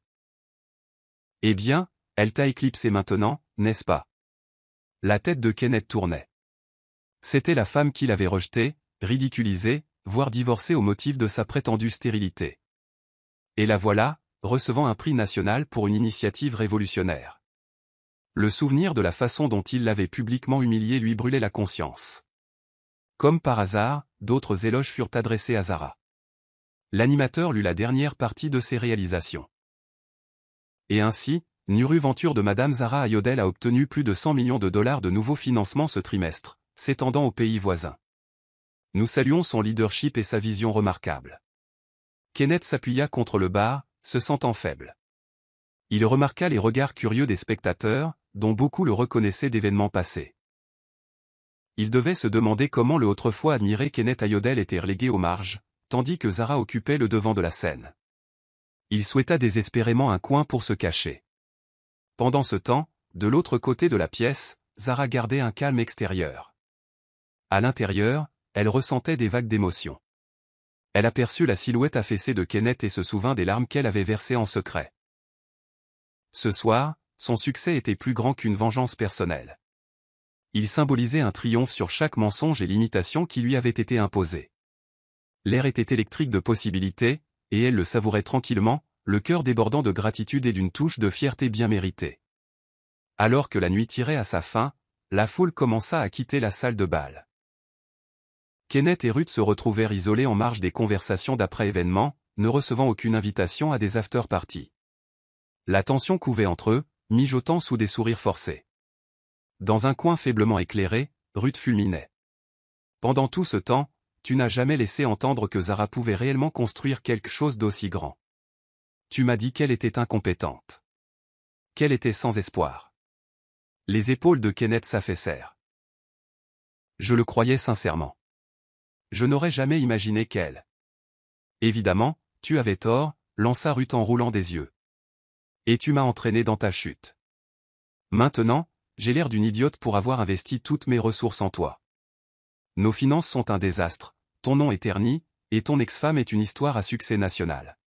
Eh bien, elle t'a éclipsé maintenant, n'est-ce pas? La tête de Kenneth tournait. C'était la femme qu'il avait rejetée, ridiculisée, voire divorcée au motif de sa prétendue stérilité. Et la voilà, recevant un prix national pour une initiative révolutionnaire. Le souvenir de la façon dont il l'avait publiquement humiliée lui brûlait la conscience. Comme par hasard, d'autres éloges furent adressés à Zara. L'animateur lut la dernière partie de ses réalisations. Et ainsi, Nuru-Venture de Madame Zara Ayodele a obtenu plus de 100 millions de dollars de nouveaux financements ce trimestre, s'étendant aux pays voisins. Nous saluons son leadership et sa vision remarquable. Kenneth s'appuya contre le bar, se sentant faible. Il remarqua les regards curieux des spectateurs, dont beaucoup le reconnaissaient d'événements passés. Il devait se demander comment le autrefois admiré Kenneth Ayodele était relégué aux marges, tandis que Zara occupait le devant de la scène. Il souhaita désespérément un coin pour se cacher. Pendant ce temps, de l'autre côté de la pièce, Zara gardait un calme extérieur. À l'intérieur, elle ressentait des vagues d'émotions. Elle aperçut la silhouette affaissée de Kenneth et se souvint des larmes qu'elle avait versées en secret. Ce soir, son succès était plus grand qu'une vengeance personnelle. Il symbolisait un triomphe sur chaque mensonge et limitation qui lui avait été imposé. L'air était électrique de possibilités, et elle le savourait tranquillement, le cœur débordant de gratitude et d'une touche de fierté bien méritée. Alors que la nuit tirait à sa fin, la foule commença à quitter la salle de bal. Kenneth et Ruth se retrouvèrent isolés en marge des conversations d'après-événement, ne recevant aucune invitation à des after-parties. La tension couvait entre eux, mijotant sous des sourires forcés. Dans un coin faiblement éclairé, Ruth fulminait. Pendant tout ce temps, tu n'as jamais laissé entendre que Zara pouvait réellement construire quelque chose d'aussi grand. Tu m'as dit qu'elle était incompétente. Qu'elle était sans espoir. Les épaules de Kenneth s'affaissèrent. Je le croyais sincèrement. Je n'aurais jamais imaginé qu'elle. Évidemment, tu avais tort, lança Ruth en roulant des yeux. Et tu m'as entraîné dans ta chute. Maintenant, j'ai l'air d'une idiote pour avoir investi toutes mes ressources en toi. Nos finances sont un désastre, ton nom est terni, et ton ex-femme est une histoire à succès national.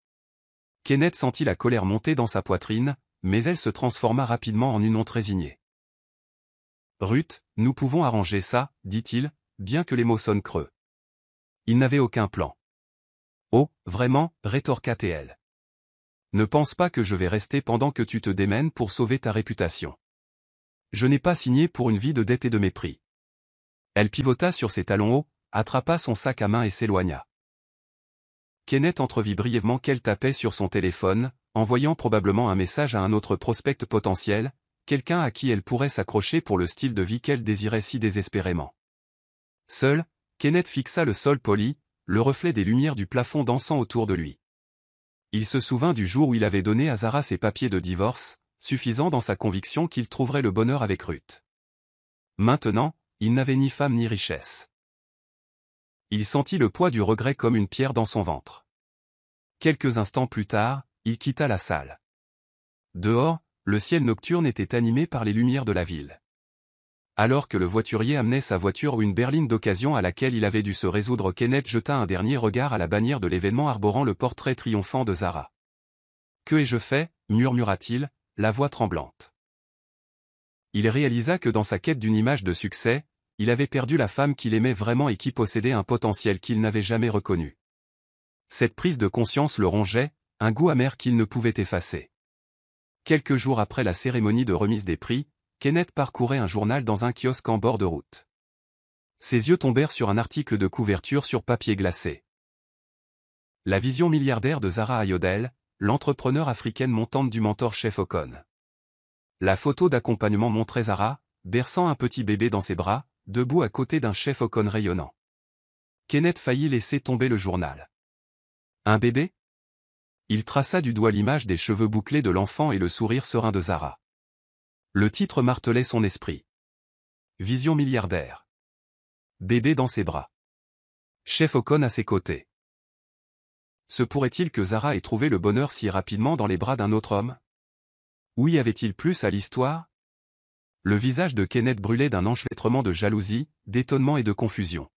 Kenneth sentit la colère monter dans sa poitrine, mais elle se transforma rapidement en une honte résignée. Ruth, nous pouvons arranger ça, dit-il, bien que les mots sonnent creux. Il n'avait aucun plan. Oh, vraiment, rétorqua-t-elle. Ne pense pas que je vais rester pendant que tu te démènes pour sauver ta réputation. Je n'ai pas signé pour une vie de dette et de mépris. Elle pivota sur ses talons hauts, attrapa son sac à main et s'éloigna. Kenneth entrevit brièvement qu'elle tapait sur son téléphone, envoyant probablement un message à un autre prospect potentiel, quelqu'un à qui elle pourrait s'accrocher pour le style de vie qu'elle désirait si désespérément. Seul, Kenneth fixa le sol poli, le reflet des lumières du plafond dansant autour de lui. Il se souvint du jour où il avait donné à Zara ses papiers de divorce, suffisant dans sa conviction qu'il trouverait le bonheur avec Ruth. Maintenant, il n'avait ni femme ni richesse. Il sentit le poids du regret comme une pierre dans son ventre. Quelques instants plus tard, il quitta la salle. Dehors, le ciel nocturne était animé par les lumières de la ville. Alors que le voiturier amenait sa voiture ou une berline d'occasion à laquelle il avait dû se résoudre, Kenneth jeta un dernier regard à la bannière de l'événement arborant le portrait triomphant de Zara. « Que ai-je fait » murmura-t-il, la voix tremblante. Il réalisa que dans sa quête d'une image de succès, il avait perdu la femme qu'il aimait vraiment et qui possédait un potentiel qu'il n'avait jamais reconnu. Cette prise de conscience le rongeait, un goût amer qu'il ne pouvait effacer. Quelques jours après la cérémonie de remise des prix, Kenneth parcourait un journal dans un kiosque en bord de route. Ses yeux tombèrent sur un article de couverture sur papier glacé. La vision milliardaire de Zara Ayodele, l'entrepreneur africaine montante du mentor Chef Ocon. La photo d'accompagnement montrait Zara, berçant un petit bébé dans ses bras, debout à côté d'un Chef Ocon rayonnant. Kenneth faillit laisser tomber le journal. Un bébé ? Il traça du doigt l'image des cheveux bouclés de l'enfant et le sourire serein de Zara. Le titre martelait son esprit. Vision milliardaire. Bébé dans ses bras. Chef Ocon à ses côtés. Se pourrait-il que Zara ait trouvé le bonheur si rapidement dans les bras d'un autre homme? Ou y avait-il plus à l'histoire? Le visage de Kenneth brûlait d'un enchevêtrement de jalousie, d'étonnement et de confusion.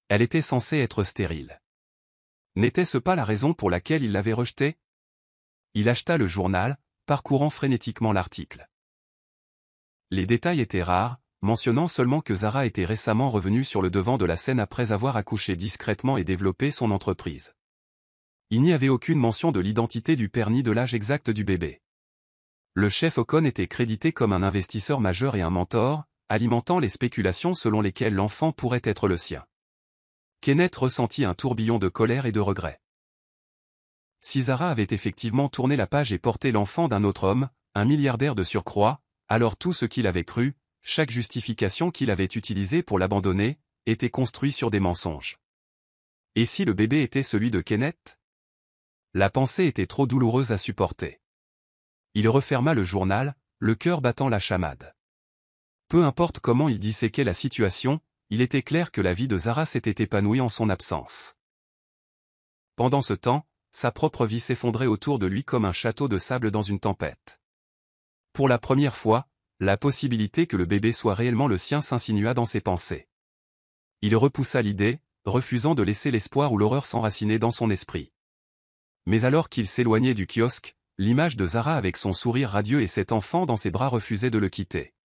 Elle était censée être stérile. N'était-ce pas la raison pour laquelle il l'avait rejetée? Il acheta le journal, parcourant frénétiquement l'article. Les détails étaient rares, mentionnant seulement que Zara était récemment revenue sur le devant de la scène après avoir accouché discrètement et développé son entreprise. Il n'y avait aucune mention de l'identité du père ni de l'âge exact du bébé. Le chef Ocon était crédité comme un investisseur majeur et un mentor, alimentant les spéculations selon lesquelles l'enfant pourrait être le sien. Kenneth ressentit un tourbillon de colère et de regret. Si Zara avait effectivement tourné la page et porté l'enfant d'un autre homme, un milliardaire de surcroît, alors tout ce qu'il avait cru, chaque justification qu'il avait utilisée pour l'abandonner, était construit sur des mensonges. Et si le bébé était celui de Kenneth? La pensée était trop douloureuse à supporter. Il referma le journal, le cœur battant la chamade. Peu importe comment il disséquait la situation, il était clair que la vie de Zara s'était épanouie en son absence. Pendant ce temps, sa propre vie s'effondrait autour de lui comme un château de sable dans une tempête. Pour la première fois, la possibilité que le bébé soit réellement le sien s'insinua dans ses pensées. Il repoussa l'idée, refusant de laisser l'espoir ou l'horreur s'enraciner dans son esprit. Mais alors qu'il s'éloignait du kiosque, l'image de Zara avec son sourire radieux et cet enfant dans ses bras refusait de le quitter.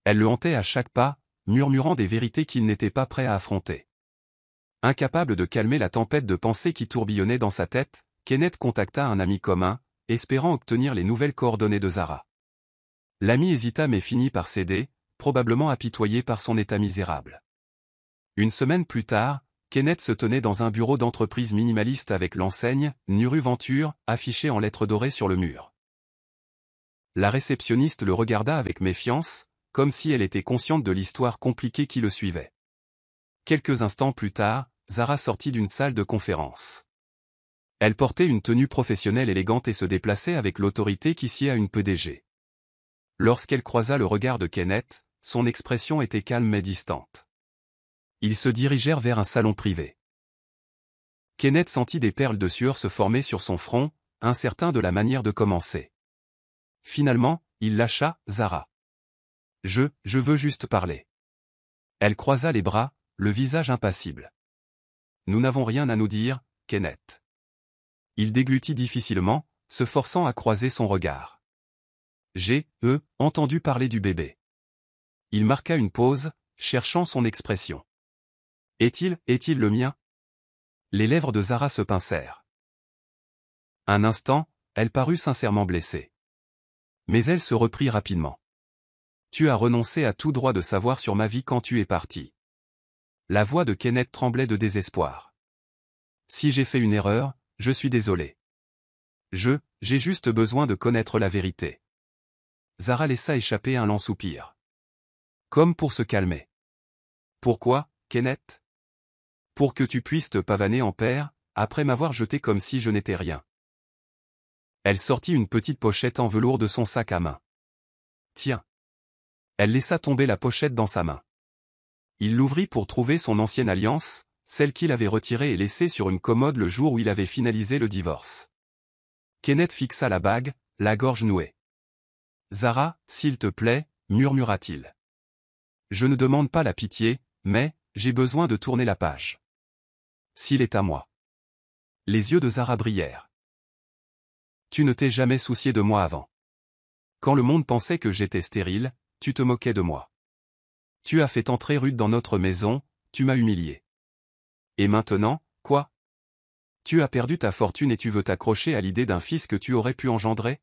Elle le hantait à chaque pas, murmurant des vérités qu'il n'était pas prêt à affronter. Incapable de calmer la tempête de pensées qui tourbillonnait dans sa tête, Kenneth contacta un ami commun, espérant obtenir les nouvelles coordonnées de Zara. L'ami hésita mais finit par céder, probablement apitoyé par son état misérable. Une semaine plus tard, Kenneth se tenait dans un bureau d'entreprise minimaliste avec l'enseigne « Nuru Venture » affichée en lettres dorées sur le mur. La réceptionniste le regarda avec méfiance, comme si elle était consciente de l'histoire compliquée qui le suivait. Quelques instants plus tard, Zara sortit d'une salle de conférence. Elle portait une tenue professionnelle élégante et se déplaçait avec l'autorité qui sied à une PDG. Lorsqu'elle croisa le regard de Kenneth, son expression était calme mais distante. Ils se dirigèrent vers un salon privé. Kenneth sentit des perles de sueur se former sur son front, incertain de la manière de commencer. Finalement, il lâcha « Zara. Je veux juste parler. » Elle croisa les bras, le visage impassible. « Nous n'avons rien à nous dire, Kenneth. » Il déglutit difficilement, se forçant à croiser son regard. « J'ai entendu parler du bébé. » Il marqua une pause, cherchant son expression. « Est-il le mien ?» Les lèvres de Zara se pincèrent. Un instant, elle parut sincèrement blessée. Mais elle se reprit rapidement. « Tu as renoncé à tout droit de savoir sur ma vie quand tu es parti. » La voix de Kenneth tremblait de désespoir. « Si j'ai fait une erreur, je suis désolé. J'ai juste besoin de connaître la vérité. » Zara laissa échapper un lent soupir. Comme pour se calmer. « Pourquoi, Kenneth ? » « Pour que tu puisses te pavaner en père, après m'avoir jeté comme si je n'étais rien. » Elle sortit une petite pochette en velours de son sac à main. « Tiens. » Elle laissa tomber la pochette dans sa main. Il l'ouvrit pour trouver son ancienne alliance, celle qu'il avait retirée et laissée sur une commode le jour où il avait finalisé le divorce. Kenneth fixa la bague, la gorge nouée. « Zara, s'il te plaît, » murmura-t-il. « Je ne demande pas la pitié, mais j'ai besoin de tourner la page. S'il est à moi. » Les yeux de Zara brillèrent. « Tu ne t'es jamais soucié de moi avant. Quand le monde pensait que j'étais stérile, tu te moquais de moi. Tu as fait entrer Ruth dans notre maison, tu m'as humilié. Et maintenant, quoi? Tu as perdu ta fortune et tu veux t'accrocher à l'idée d'un fils que tu aurais pu engendrer? »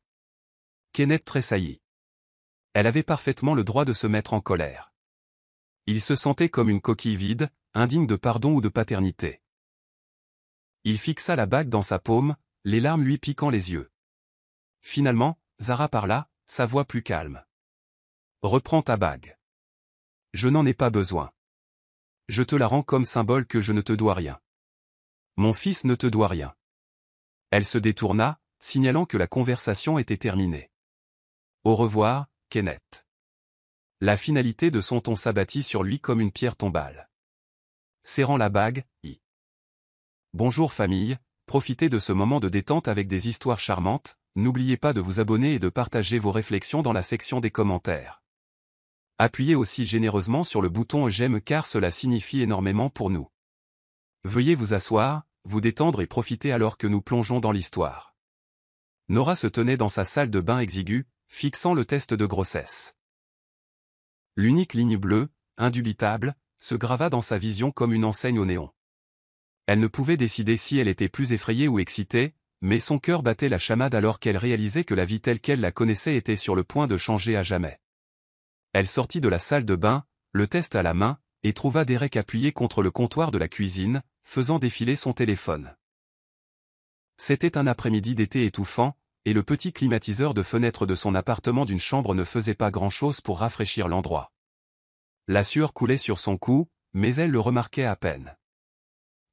Kenneth tressaillit. Elle avait parfaitement le droit de se mettre en colère. Il se sentait comme une coquille vide, indigne de pardon ou de paternité. Il fixa la bague dans sa paume, les larmes lui piquant les yeux. Finalement, Zara parla, sa voix plus calme. « Reprends ta bague. Je n'en ai pas besoin. Je te la rends comme symbole que je ne te dois rien. Mon fils ne te doit rien. » Elle se détourna, signalant que la conversation était terminée. « Au revoir, Kenneth. » La finalité de son ton s'abattit sur lui comme une pierre tombale. serrant la bague, Bonjour famille, profitez de ce moment de détente avec des histoires charmantes, n'oubliez pas de vous abonner et de partager vos réflexions dans la section des commentaires. Appuyez aussi généreusement sur le bouton j'aime car cela signifie énormément pour nous. Veuillez vous asseoir, vous détendre et profiter alors que nous plongeons dans l'histoire. Nora se tenait dans sa salle de bain exiguë, fixant le test de grossesse. L'unique ligne bleue, indubitable, se grava dans sa vision comme une enseigne au néon. Elle ne pouvait décider si elle était plus effrayée ou excitée, mais son cœur battait la chamade alors qu'elle réalisait que la vie telle qu'elle la connaissait était sur le point de changer à jamais. Elle sortit de la salle de bain, le test à la main, et trouva Derek appuyé contre le comptoir de la cuisine, faisant défiler son téléphone. C'était un après-midi d'été étouffant, et le petit climatiseur de fenêtre de son appartement d'une chambre ne faisait pas grand-chose pour rafraîchir l'endroit. La sueur coulait sur son cou, mais elle le remarquait à peine.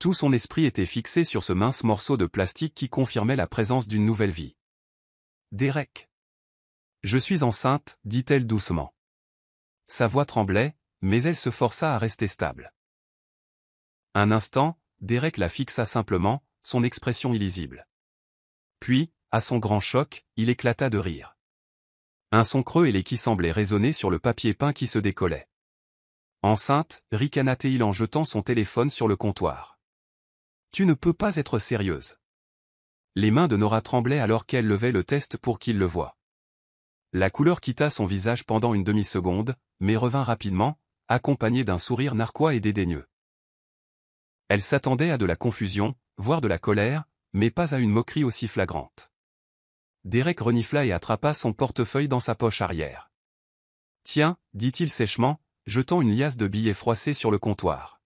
Tout son esprit était fixé sur ce mince morceau de plastique qui confirmait la présence d'une nouvelle vie. « Derek. Je suis enceinte, dit-elle doucement. Sa voix tremblait, mais elle se força à rester stable. Un instant, Derek la fixa simplement, son expression illisible. Puis, à son grand choc, il éclata de rire. Un son creux ailé qui semblait résonner sur le papier peint qui se décollait. Enceinte, ricana-t-il en jetant son téléphone sur le comptoir. Tu ne peux pas être sérieuse. Les mains de Nora tremblaient alors qu'elle levait le test pour qu'il le voie. La couleur quitta son visage pendant une demi-seconde, mais revint rapidement, accompagnée d'un sourire narquois et dédaigneux. Elle s'attendait à de la confusion, voire de la colère, mais pas à une moquerie aussi flagrante. Derek renifla et attrapa son portefeuille dans sa poche arrière. « Tiens, dit-il sèchement, jetant une liasse de billets froissés sur le comptoir.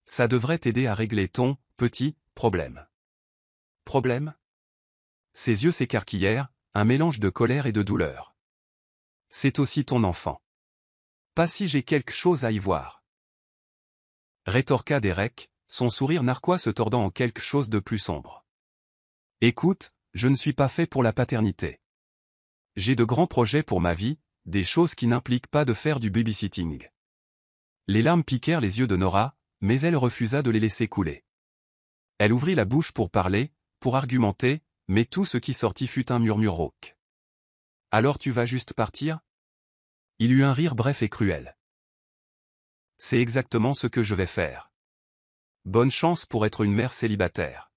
Ça devrait t'aider à régler ton, petit, problème. Problème ? Ses yeux s'écarquillèrent, un mélange de colère et de douleur. C'est aussi ton enfant. Pas si j'ai quelque chose à y voir. Rétorqua Derek, son sourire narquois se tordant en quelque chose de plus sombre. Écoute, je ne suis pas fait pour la paternité. J'ai de grands projets pour ma vie, des choses qui n'impliquent pas de faire du babysitting. Les larmes piquèrent les yeux de Nora, mais elle refusa de les laisser couler. Elle ouvrit la bouche pour parler, pour argumenter, mais tout ce qui sortit fut un murmure rauque. Alors tu vas juste partir ? Il eut un rire bref et cruel. C'est exactement ce que je vais faire. Bonne chance pour être une mère célibataire.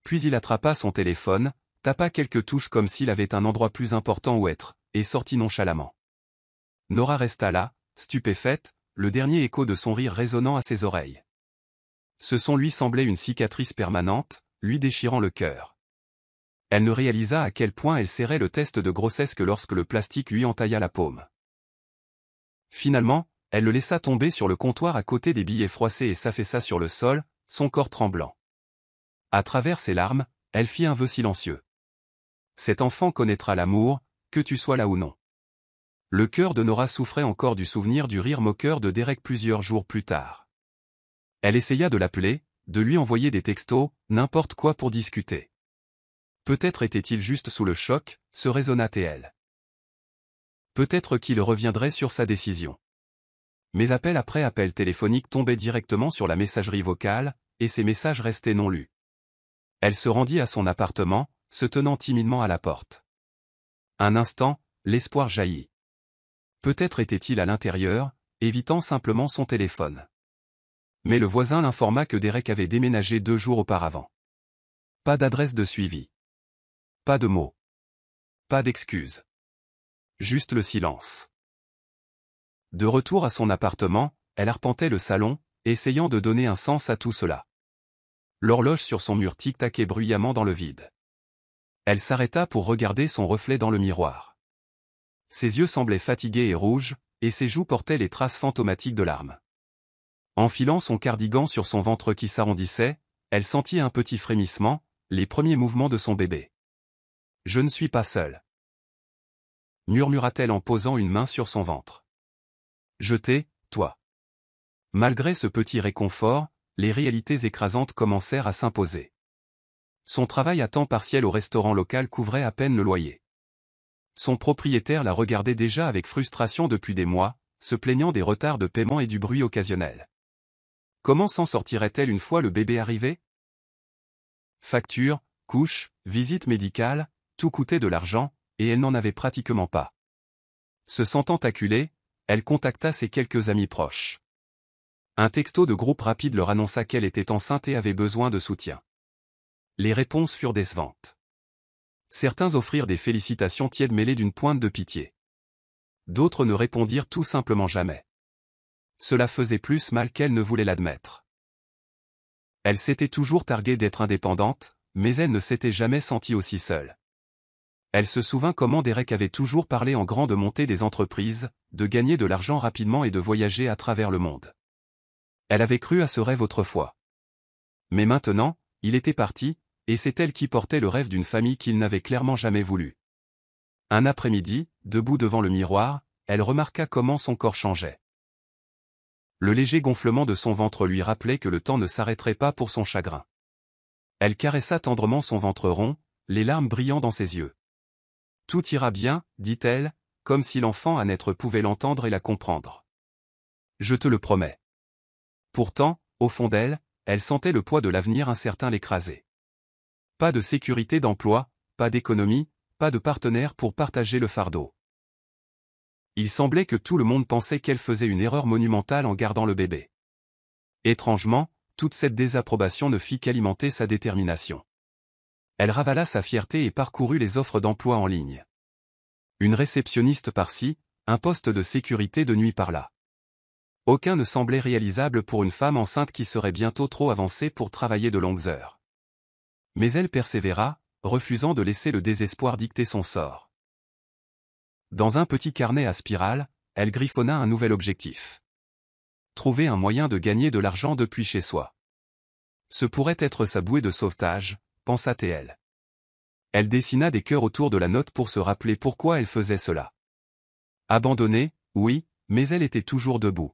Puis il attrapa son téléphone, tapa quelques touches comme s'il avait un endroit plus important où être, et sortit nonchalamment. Nora resta là, stupéfaite, le dernier écho de son rire résonnant à ses oreilles. Ce son lui semblait une cicatrice permanente, lui déchirant le cœur. Elle ne réalisa à quel point elle serrait le test de grossesse que lorsque le plastique lui entailla la paume. Finalement, elle le laissa tomber sur le comptoir à côté des billets froissés et s'affaissa sur le sol, son corps tremblant. À travers ses larmes, elle fit un vœu silencieux. Cet enfant connaîtra l'amour, que tu sois là ou non. Le cœur de Nora souffrait encore du souvenir du rire moqueur de Derek plusieurs jours plus tard. Elle essaya de l'appeler, de lui envoyer des textos, n'importe quoi pour discuter. Peut-être était-il juste sous le choc, se raisonna-t-elle. Peut-être qu'il reviendrait sur sa décision. Mais appel après appel téléphonique tombait directement sur la messagerie vocale, et ses messages restaient non lus. Elle se rendit à son appartement, se tenant timidement à la porte. Un instant, l'espoir jaillit. Peut-être était-il à l'intérieur, évitant simplement son téléphone. Mais le voisin l'informa que Derek avait déménagé 2 jours auparavant. Pas d'adresse de suivi. Pas de mots. Pas d'excuses. Juste le silence. De retour à son appartement, elle arpentait le salon, essayant de donner un sens à tout cela. L'horloge sur son mur tic-taquait bruyamment dans le vide. Elle s'arrêta pour regarder son reflet dans le miroir. Ses yeux semblaient fatigués et rouges, et ses joues portaient les traces fantomatiques de larmes. Enfilant son cardigan sur son ventre qui s'arrondissait, elle sentit un petit frémissement, les premiers mouvements de son bébé. « Je ne suis pas seule. » murmura-t-elle en posant une main sur son ventre. « Je t'ai, toi. » Malgré ce petit réconfort, les réalités écrasantes commencèrent à s'imposer. Son travail à temps partiel au restaurant local couvrait à peine le loyer. Son propriétaire la regardait déjà avec frustration depuis des mois, se plaignant des retards de paiement et du bruit occasionnel. Comment s'en sortirait-elle une fois le bébé arrivé? Facture, couche, visite médicale, tout coûtait de l'argent, et elle n'en avait pratiquement pas. Se sentant acculée, elle contacta ses quelques amis proches. Un texto de groupe rapide leur annonça qu'elle était enceinte et avait besoin de soutien. Les réponses furent décevantes. Certains offrirent des félicitations tièdes mêlées d'une pointe de pitié. D'autres ne répondirent tout simplement jamais. Cela faisait plus mal qu'elle ne voulait l'admettre. Elle s'était toujours targuée d'être indépendante, mais elle ne s'était jamais sentie aussi seule. Elle se souvint comment Derek avait toujours parlé en grand de monter des entreprises, de gagner de l'argent rapidement et de voyager à travers le monde. Elle avait cru à ce rêve autrefois. Mais maintenant, il était parti, et c'est elle qui portait le rêve d'une famille qu'il n'avait clairement jamais voulu. Un après-midi, debout devant le miroir, elle remarqua comment son corps changeait. Le léger gonflement de son ventre lui rappelait que le temps ne s'arrêterait pas pour son chagrin. Elle caressa tendrement son ventre rond, les larmes brillant dans ses yeux. « Tout ira bien, dit-elle, comme si l'enfant à naître pouvait l'entendre et la comprendre. Je te le promets. » Pourtant, au fond d'elle, elle sentait le poids de l'avenir incertain l'écraser. Pas de sécurité d'emploi, pas d'économie, pas de partenaire pour partager le fardeau. Il semblait que tout le monde pensait qu'elle faisait une erreur monumentale en gardant le bébé. Étrangement, toute cette désapprobation ne fit qu'alimenter sa détermination. Elle ravala sa fierté et parcourut les offres d'emploi en ligne. Une réceptionniste par-ci, un poste de sécurité de nuit par-là. Aucun ne semblait réalisable pour une femme enceinte qui serait bientôt trop avancée pour travailler de longues heures. Mais elle persévéra, refusant de laisser le désespoir dicter son sort. Dans un petit carnet à spirale, elle griffonna un nouvel objectif. Trouver un moyen de gagner de l'argent depuis chez soi. Ce pourrait être sa bouée de sauvetage, pensa-t-elle. Elle dessina des cœurs autour de la note pour se rappeler pourquoi elle faisait cela. Abandonnée, oui, mais elle était toujours debout.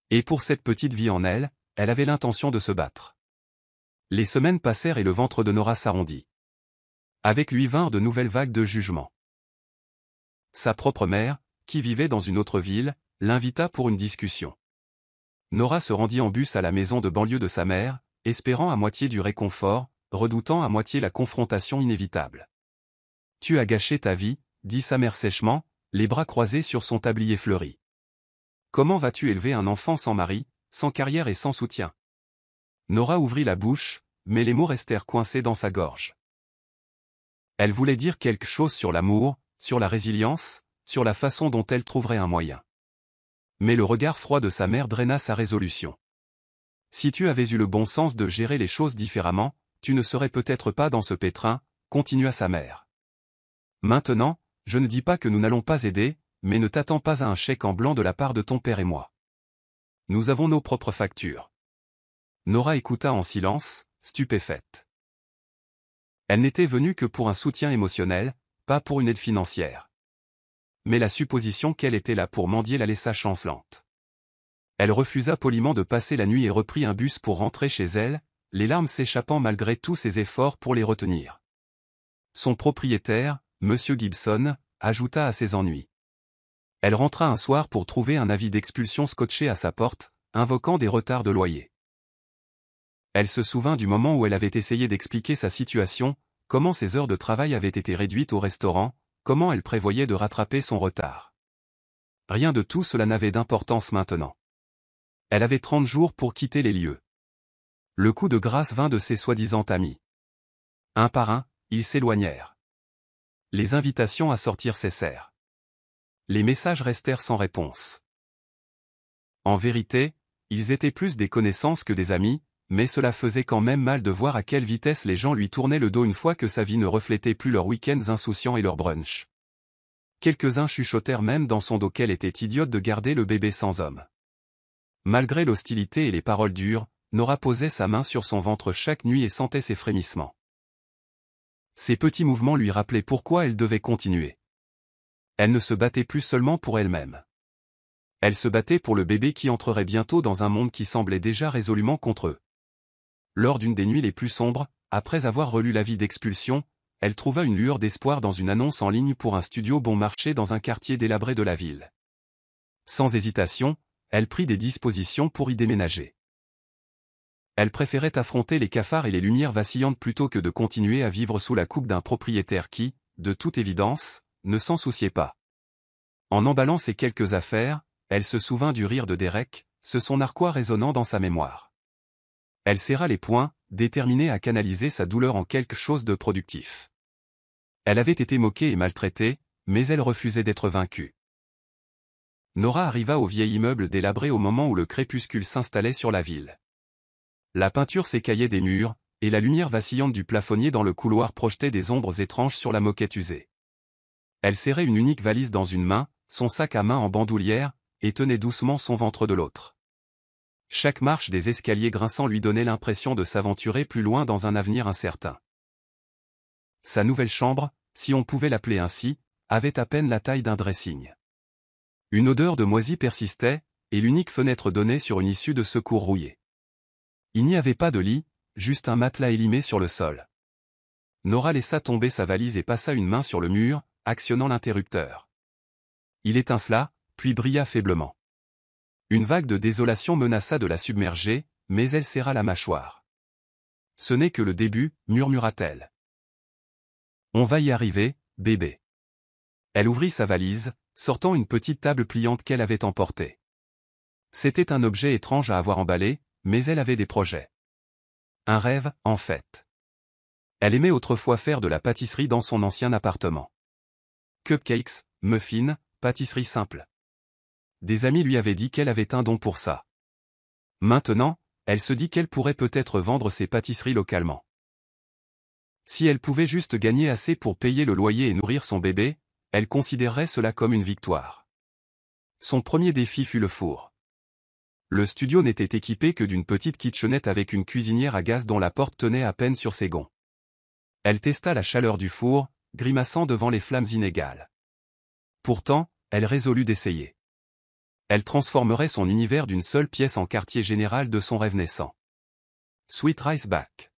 Et pour cette petite vie en elle, elle avait l'intention de se battre. Les semaines passèrent et le ventre de Nora s'arrondit. Avec lui vinrent de nouvelles vagues de jugement. Sa propre mère, qui vivait dans une autre ville, l'invita pour une discussion. Nora se rendit en bus à la maison de banlieue de sa mère, espérant à moitié du réconfort, redoutant à moitié la confrontation inévitable. « Tu as gâché ta vie, » dit sa mère sèchement, les bras croisés sur son tablier fleuri. « Comment vas-tu élever un enfant sans mari, sans carrière et sans soutien ?» Nora ouvrit la bouche, mais les mots restèrent coincés dans sa gorge. Elle voulait dire quelque chose sur l'amour, sur la résilience, sur la façon dont elle trouverait un moyen. Mais le regard froid de sa mère draina sa résolution. « Si tu avais eu le bon sens de gérer les choses différemment, tu ne serais peut-être pas dans ce pétrin, » continua sa mère. « Maintenant, je ne dis pas que nous n'allons pas aider, mais ne t'attends pas à un chèque en blanc de la part de ton père et moi. Nous avons nos propres factures. » Nora écouta en silence, stupéfaite. Elle n'était venue que pour un soutien émotionnel, pas pour une aide financière. Mais la supposition qu'elle était là pour mendier la laissa chancelante. Elle refusa poliment de passer la nuit et reprit un bus pour rentrer chez elle, les larmes s'échappant malgré tous ses efforts pour les retenir. Son propriétaire, M. Gibson, ajouta à ses ennuis. Elle rentra un soir pour trouver un avis d'expulsion scotché à sa porte, invoquant des retards de loyer. Elle se souvint du moment où elle avait essayé d'expliquer sa situation, comment ses heures de travail avaient été réduites au restaurant, comment elle prévoyait de rattraper son retard. Rien de tout cela n'avait d'importance maintenant. Elle avait 30 jours pour quitter les lieux. Le coup de grâce vint de ses soi-disant amis. Un par un, ils s'éloignèrent. Les invitations à sortir cessèrent. Les messages restèrent sans réponse. En vérité, ils étaient plus des connaissances que des amis, mais cela faisait quand même mal de voir à quelle vitesse les gens lui tournaient le dos une fois que sa vie ne reflétait plus leurs week-ends insouciants et leurs brunchs. Quelques-uns chuchotèrent même dans son dos qu'elle était idiote de garder le bébé sans homme. Malgré l'hostilité et les paroles dures, Nora posait sa main sur son ventre chaque nuit et sentait ses frémissements. Ces petits mouvements lui rappelaient pourquoi elle devait continuer. Elle ne se battait plus seulement pour elle-même. Elle se battait pour le bébé qui entrerait bientôt dans un monde qui semblait déjà résolument contre eux. Lors d'une des nuits les plus sombres, après avoir relu l'avis d'expulsion, elle trouva une lueur d'espoir dans une annonce en ligne pour un studio bon marché dans un quartier délabré de la ville. Sans hésitation, elle prit des dispositions pour y déménager. Elle préférait affronter les cafards et les lumières vacillantes plutôt que de continuer à vivre sous la coupe d'un propriétaire qui, de toute évidence, ne s'en souciait pas. En emballant ces quelques affaires, elle se souvint du rire de Derek, son narquois résonnant dans sa mémoire. Elle serra les poings, déterminée à canaliser sa douleur en quelque chose de productif. Elle avait été moquée et maltraitée, mais elle refusait d'être vaincue. Nora arriva au vieil immeuble délabré au moment où le crépuscule s'installait sur la ville. La peinture s'écaillait des murs, et la lumière vacillante du plafonnier dans le couloir projetait des ombres étranges sur la moquette usée. Elle serrait une unique valise dans une main, son sac à main en bandoulière, et tenait doucement son ventre de l'autre. Chaque marche des escaliers grinçants lui donnait l'impression de s'aventurer plus loin dans un avenir incertain. Sa nouvelle chambre, si on pouvait l'appeler ainsi, avait à peine la taille d'un dressing. Une odeur de moisi persistait, et l'unique fenêtre donnait sur une issue de secours rouillée. Il n'y avait pas de lit, juste un matelas élimé sur le sol. Nora laissa tomber sa valise et passa une main sur le mur, actionnant l'interrupteur. Il étincela, puis brilla faiblement. Une vague de désolation menaça de la submerger, mais elle serra la mâchoire. « Ce n'est que le début, murmura-t-elle. On va y arriver, bébé. » Elle ouvrit sa valise, sortant une petite table pliante qu'elle avait emportée. C'était un objet étrange à avoir emballé, mais elle avait des projets. Un rêve, en fait. Elle aimait autrefois faire de la pâtisserie dans son ancien appartement. Cupcakes, muffins, pâtisserie simple. Des amis lui avaient dit qu'elle avait un don pour ça. Maintenant, elle se dit qu'elle pourrait peut-être vendre ses pâtisseries localement. Si elle pouvait juste gagner assez pour payer le loyer et nourrir son bébé, elle considérerait cela comme une victoire. Son premier défi fut le four. Le studio n'était équipé que d'une petite kitchenette avec une cuisinière à gaz dont la porte tenait à peine sur ses gonds. Elle testa la chaleur du four, grimaçant devant les flammes inégales. Pourtant, elle résolut d'essayer. Elle transformerait son univers d'une seule pièce en quartier général de son rêve naissant. Sweet Rice Back.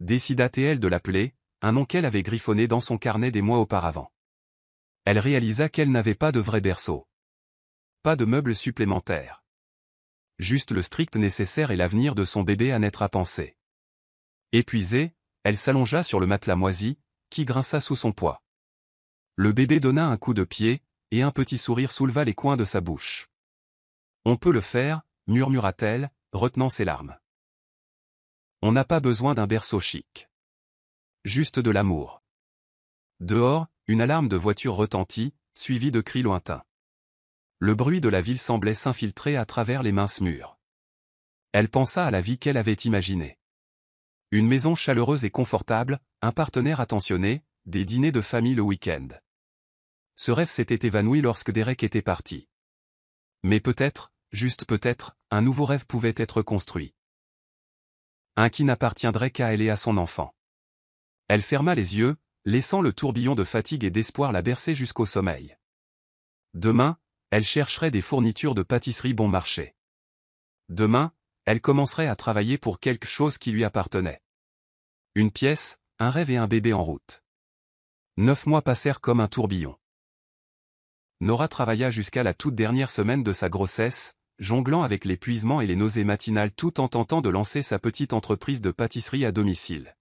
Décida-t-elle de l'appeler, un nom qu'elle avait griffonné dans son carnet des mois auparavant. Elle réalisa qu'elle n'avait pas de vrai berceau. Pas de meubles supplémentaires. Juste le strict nécessaire et l'avenir de son bébé à naître à penser. Épuisée, elle s'allongea sur le matelas moisi, qui grinça sous son poids. Le bébé donna un coup de pied, et un petit sourire souleva les coins de sa bouche. « On peut le faire, » murmura-t-elle, retenant ses larmes. On n'a pas besoin d'un berceau chic. Juste de l'amour. Dehors, une alarme de voiture retentit, suivie de cris lointains. Le bruit de la ville semblait s'infiltrer à travers les minces murs. Elle pensa à la vie qu'elle avait imaginée. Une maison chaleureuse et confortable, un partenaire attentionné, des dîners de famille le week-end. Ce rêve s'était évanoui lorsque Derek était parti. Mais peut-être, juste peut-être, un nouveau rêve pouvait être construit. Un qui n'appartiendrait qu'à elle et à son enfant. Elle ferma les yeux, laissant le tourbillon de fatigue et d'espoir la bercer jusqu'au sommeil. Demain, elle chercherait des fournitures de pâtisserie bon marché. Demain, elle commencerait à travailler pour quelque chose qui lui appartenait. Une pièce, un rêve et un bébé en route. 9 mois passèrent comme un tourbillon. Nora travailla jusqu'à la toute dernière semaine de sa grossesse, jonglant avec l'épuisement et les nausées matinales tout en tentant de lancer sa petite entreprise de pâtisserie à domicile.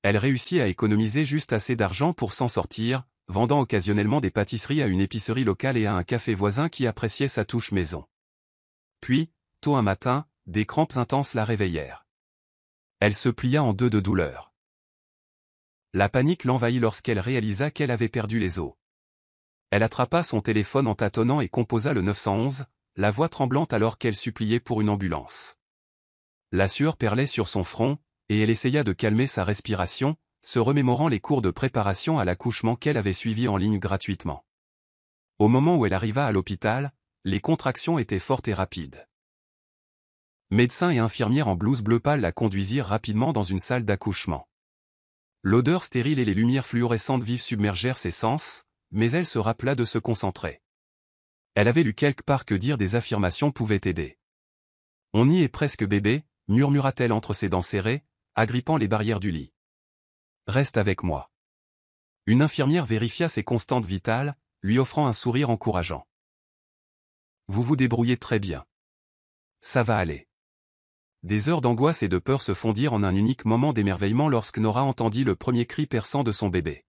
Elle réussit à économiser juste assez d'argent pour s'en sortir, vendant occasionnellement des pâtisseries à une épicerie locale et à un café voisin qui appréciait sa touche maison. Puis, tôt un matin, des crampes intenses la réveillèrent. Elle se plia en deux de douleur. La panique l'envahit lorsqu'elle réalisa qu'elle avait perdu les os. Elle attrapa son téléphone en tâtonnant et composa le 911, la voix tremblante alors qu'elle suppliait pour une ambulance. La sueur perlait sur son front, et elle essaya de calmer sa respiration, se remémorant les cours de préparation à l'accouchement qu'elle avait suivis en ligne gratuitement. Au moment où elle arriva à l'hôpital, les contractions étaient fortes et rapides. Médecins et infirmières en blouse bleu pâle la conduisirent rapidement dans une salle d'accouchement. L'odeur stérile et les lumières fluorescentes vives submergèrent ses sens, mais elle se rappela de se concentrer. Elle avait lu quelque part que dire des affirmations pouvait aider. « On y est presque bébé », murmura-t-elle entre ses dents serrées, agrippant les barrières du lit. « Reste avec moi. » Une infirmière vérifia ses constantes vitales, lui offrant un sourire encourageant. « Vous vous débrouillez très bien. Ça va aller. » Des heures d'angoisse et de peur se fondirent en un unique moment d'émerveillement lorsque Nora entendit le premier cri perçant de son bébé.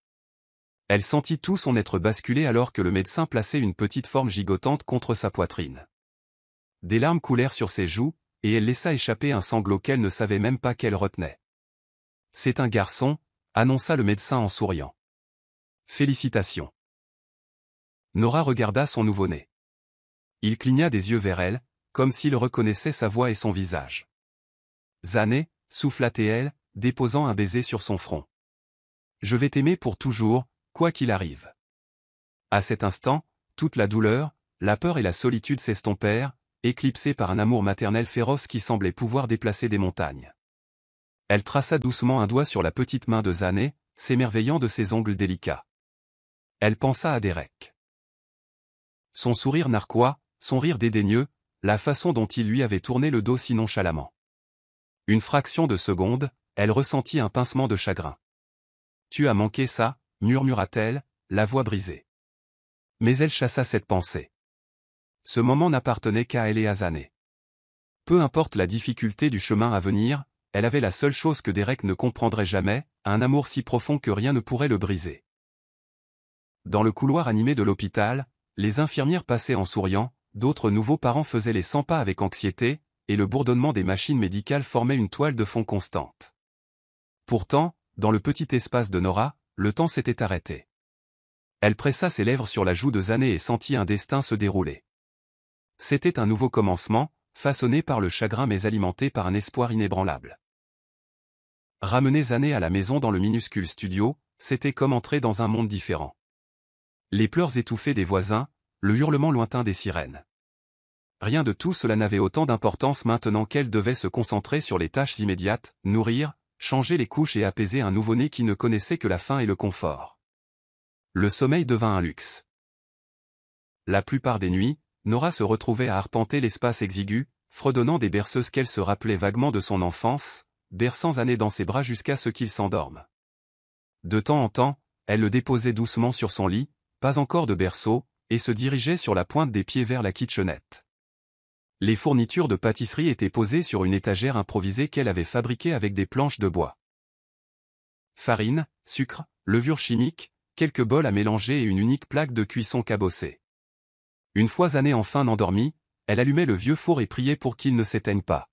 Elle sentit tout son être basculer alors que le médecin plaçait une petite forme gigotante contre sa poitrine. Des larmes coulèrent sur ses joues, et elle laissa échapper un sanglot qu'elle ne savait même pas qu'elle retenait. « C'est un garçon », annonça le médecin en souriant. « Félicitations. » Nora regarda son nouveau-né. Il cligna des yeux vers elle, comme s'il reconnaissait sa voix et son visage. « Zané », souffla-t-elle, déposant un baiser sur son front. « Je vais t'aimer pour toujours, quoi qu'il arrive. » À cet instant, toute la douleur, la peur et la solitude s'estompèrent, éclipsées par un amour maternel féroce qui semblait pouvoir déplacer des montagnes. Elle traça doucement un doigt sur la petite main de Zané, s'émerveillant de ses ongles délicats. Elle pensa à Derek. Son sourire narquois, son rire dédaigneux, la façon dont il lui avait tourné le dos si nonchalamment. Une fraction de seconde, elle ressentit un pincement de chagrin. « Tu as manqué ça », murmura-t-elle, la voix brisée. Mais elle chassa cette pensée. Ce moment n'appartenait qu'à elle et à Zané. Peu importe la difficulté du chemin à venir, elle avait la seule chose que Derek ne comprendrait jamais, un amour si profond que rien ne pourrait le briser. Dans le couloir animé de l'hôpital, les infirmières passaient en souriant, d'autres nouveaux parents faisaient les 100 pas avec anxiété, et le bourdonnement des machines médicales formait une toile de fond constante. Pourtant, dans le petit espace de Nora, le temps s'était arrêté. Elle pressa ses lèvres sur la joue de Zané et sentit un destin se dérouler. C'était un nouveau commencement, façonné par le chagrin mais alimenté par un espoir inébranlable. Ramener Zané à la maison dans le minuscule studio, c'était comme entrer dans un monde différent. Les pleurs étouffés des voisins, le hurlement lointain des sirènes. Rien de tout cela n'avait autant d'importance maintenant qu'elle devait se concentrer sur les tâches immédiates, nourrir, changer les couches et apaiser un nouveau-né qui ne connaissait que la faim et le confort. Le sommeil devint un luxe. La plupart des nuits, Nora se retrouvait à arpenter l'espace exigu, fredonnant des berceuses qu'elle se rappelait vaguement de son enfance, berçant Zané dans ses bras jusqu'à ce qu'il s'endorme. De temps en temps, elle le déposait doucement sur son lit, pas encore de berceau, et se dirigeait sur la pointe des pieds vers la kitchenette. Les fournitures de pâtisserie étaient posées sur une étagère improvisée qu'elle avait fabriquée avec des planches de bois. Farine, sucre, levure chimique, quelques bols à mélanger et une unique plaque de cuisson cabossée. Une fois Zané enfin endormie, elle allumait le vieux four et priait pour qu'il ne s'éteigne pas.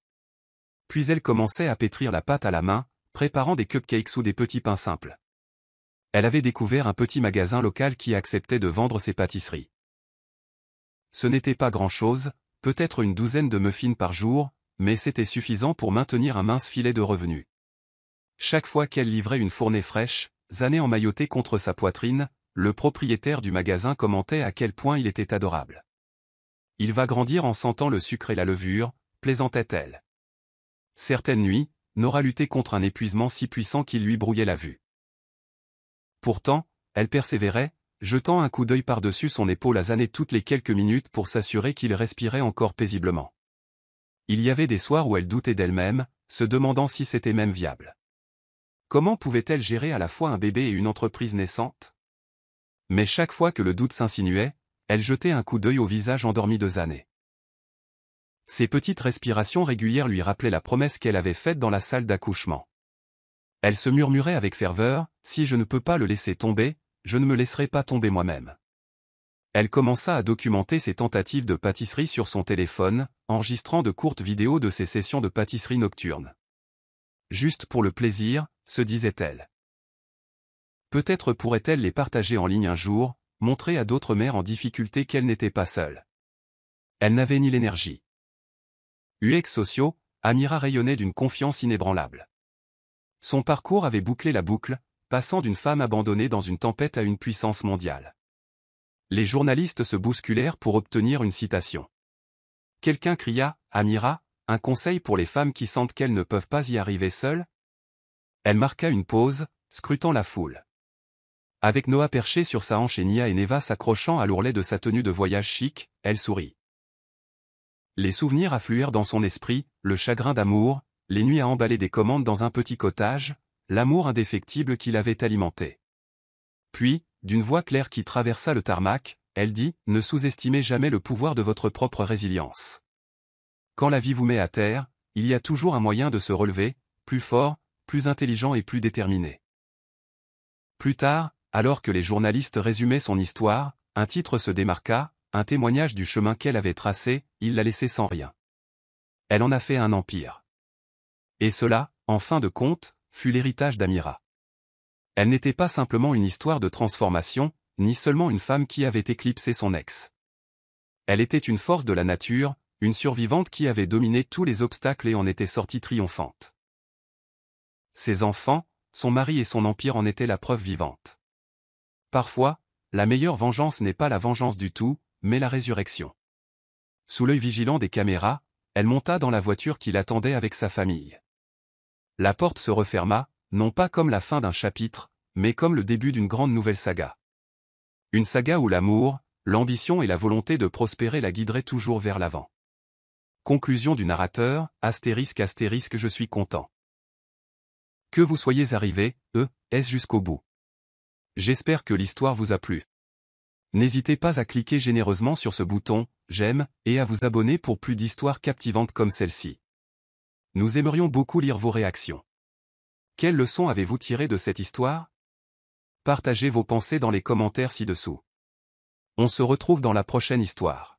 Puis elle commençait à pétrir la pâte à la main, préparant des cupcakes ou des petits pains simples. Elle avait découvert un petit magasin local qui acceptait de vendre ses pâtisseries. Ce n'était pas grand-chose, peut-être une douzaine de muffins par jour, mais c'était suffisant pour maintenir un mince filet de revenus. Chaque fois qu'elle livrait une fournée fraîche, Zané emmailloté contre sa poitrine, le propriétaire du magasin commentait à quel point il était adorable. « Il va grandir en sentant le sucre et la levure », plaisantait-elle. Certaines nuits, Nora luttait contre un épuisement si puissant qu'il lui brouillait la vue. Pourtant, elle persévérait, jetant un coup d'œil par-dessus son épaule à Zané toutes les quelques minutes pour s'assurer qu'il respirait encore paisiblement. Il y avait des soirs où elle doutait d'elle-même, se demandant si c'était même viable. Comment pouvait-elle gérer à la fois un bébé et une entreprise naissante? Mais chaque fois que le doute s'insinuait, elle jetait un coup d'œil au visage endormi de Zané. Ses petites respirations régulières lui rappelaient la promesse qu'elle avait faite dans la salle d'accouchement. Elle se murmurait avec ferveur, « Si je ne peux pas le laisser tomber, je ne me laisserai pas tomber moi-même. » Elle commença à documenter ses tentatives de pâtisserie sur son téléphone, enregistrant de courtes vidéos de ses sessions de pâtisserie nocturne. Juste pour le plaisir, se disait-elle. Peut-être pourrait-elle les partager en ligne un jour, montrer à d'autres mères en difficulté qu'elle n'était pas seule. Elle n'avait ni l'énergie. UX sociaux, Amira rayonnait d'une confiance inébranlable. Son parcours avait bouclé la boucle, passant d'une femme abandonnée dans une tempête à une puissance mondiale. Les journalistes se bousculèrent pour obtenir une citation. Quelqu'un cria, « Amira, un conseil pour les femmes qui sentent qu'elles ne peuvent pas y arriver seules ?» Elle marqua une pause, scrutant la foule. Avec Noah perché sur sa hanche et Nia et Neva s'accrochant à l'ourlet de sa tenue de voyage chic, elle sourit. Les souvenirs affluèrent dans son esprit, le chagrin d'amour, les nuits à emballer des commandes dans un petit cottage, l'amour indéfectible qui l'avait alimenté. Puis, d'une voix claire qui traversa le tarmac, elle dit, « Ne sous-estimez jamais le pouvoir de votre propre résilience. Quand la vie vous met à terre, il y a toujours un moyen de se relever, plus fort, plus intelligent et plus déterminé. Plus tard, alors que les journalistes résumaient son histoire, un titre se démarqua, un témoignage du chemin qu'elle avait tracé, il l'a laissé sans rien. Elle en a fait un empire. Et cela, en fin de compte, fut l'héritage d'Amira. Elle n'était pas simplement une histoire de transformation, ni seulement une femme qui avait éclipsé son ex. Elle était une force de la nature, une survivante qui avait dominé tous les obstacles et en était sortie triomphante. Ses enfants, son mari et son empire en étaient la preuve vivante. Parfois, la meilleure vengeance n'est pas la vengeance du tout, mais la résurrection. Sous l'œil vigilant des caméras, elle monta dans la voiture qui l'attendait avec sa famille. La porte se referma, non pas comme la fin d'un chapitre, mais comme le début d'une grande nouvelle saga. Une saga où l'amour, l'ambition et la volonté de prospérer la guideraient toujours vers l'avant. Conclusion du narrateur, *** je suis content. Que vous soyez arrivés, jusqu'au bout. J'espère que l'histoire vous a plu. N'hésitez pas à cliquer généreusement sur ce bouton « J'aime » et à vous abonner pour plus d'histoires captivantes comme celle-ci. Nous aimerions beaucoup lire vos réactions. Quelles leçons avez-vous tirées de cette histoire? Partagez vos pensées dans les commentaires ci-dessous. On se retrouve dans la prochaine histoire.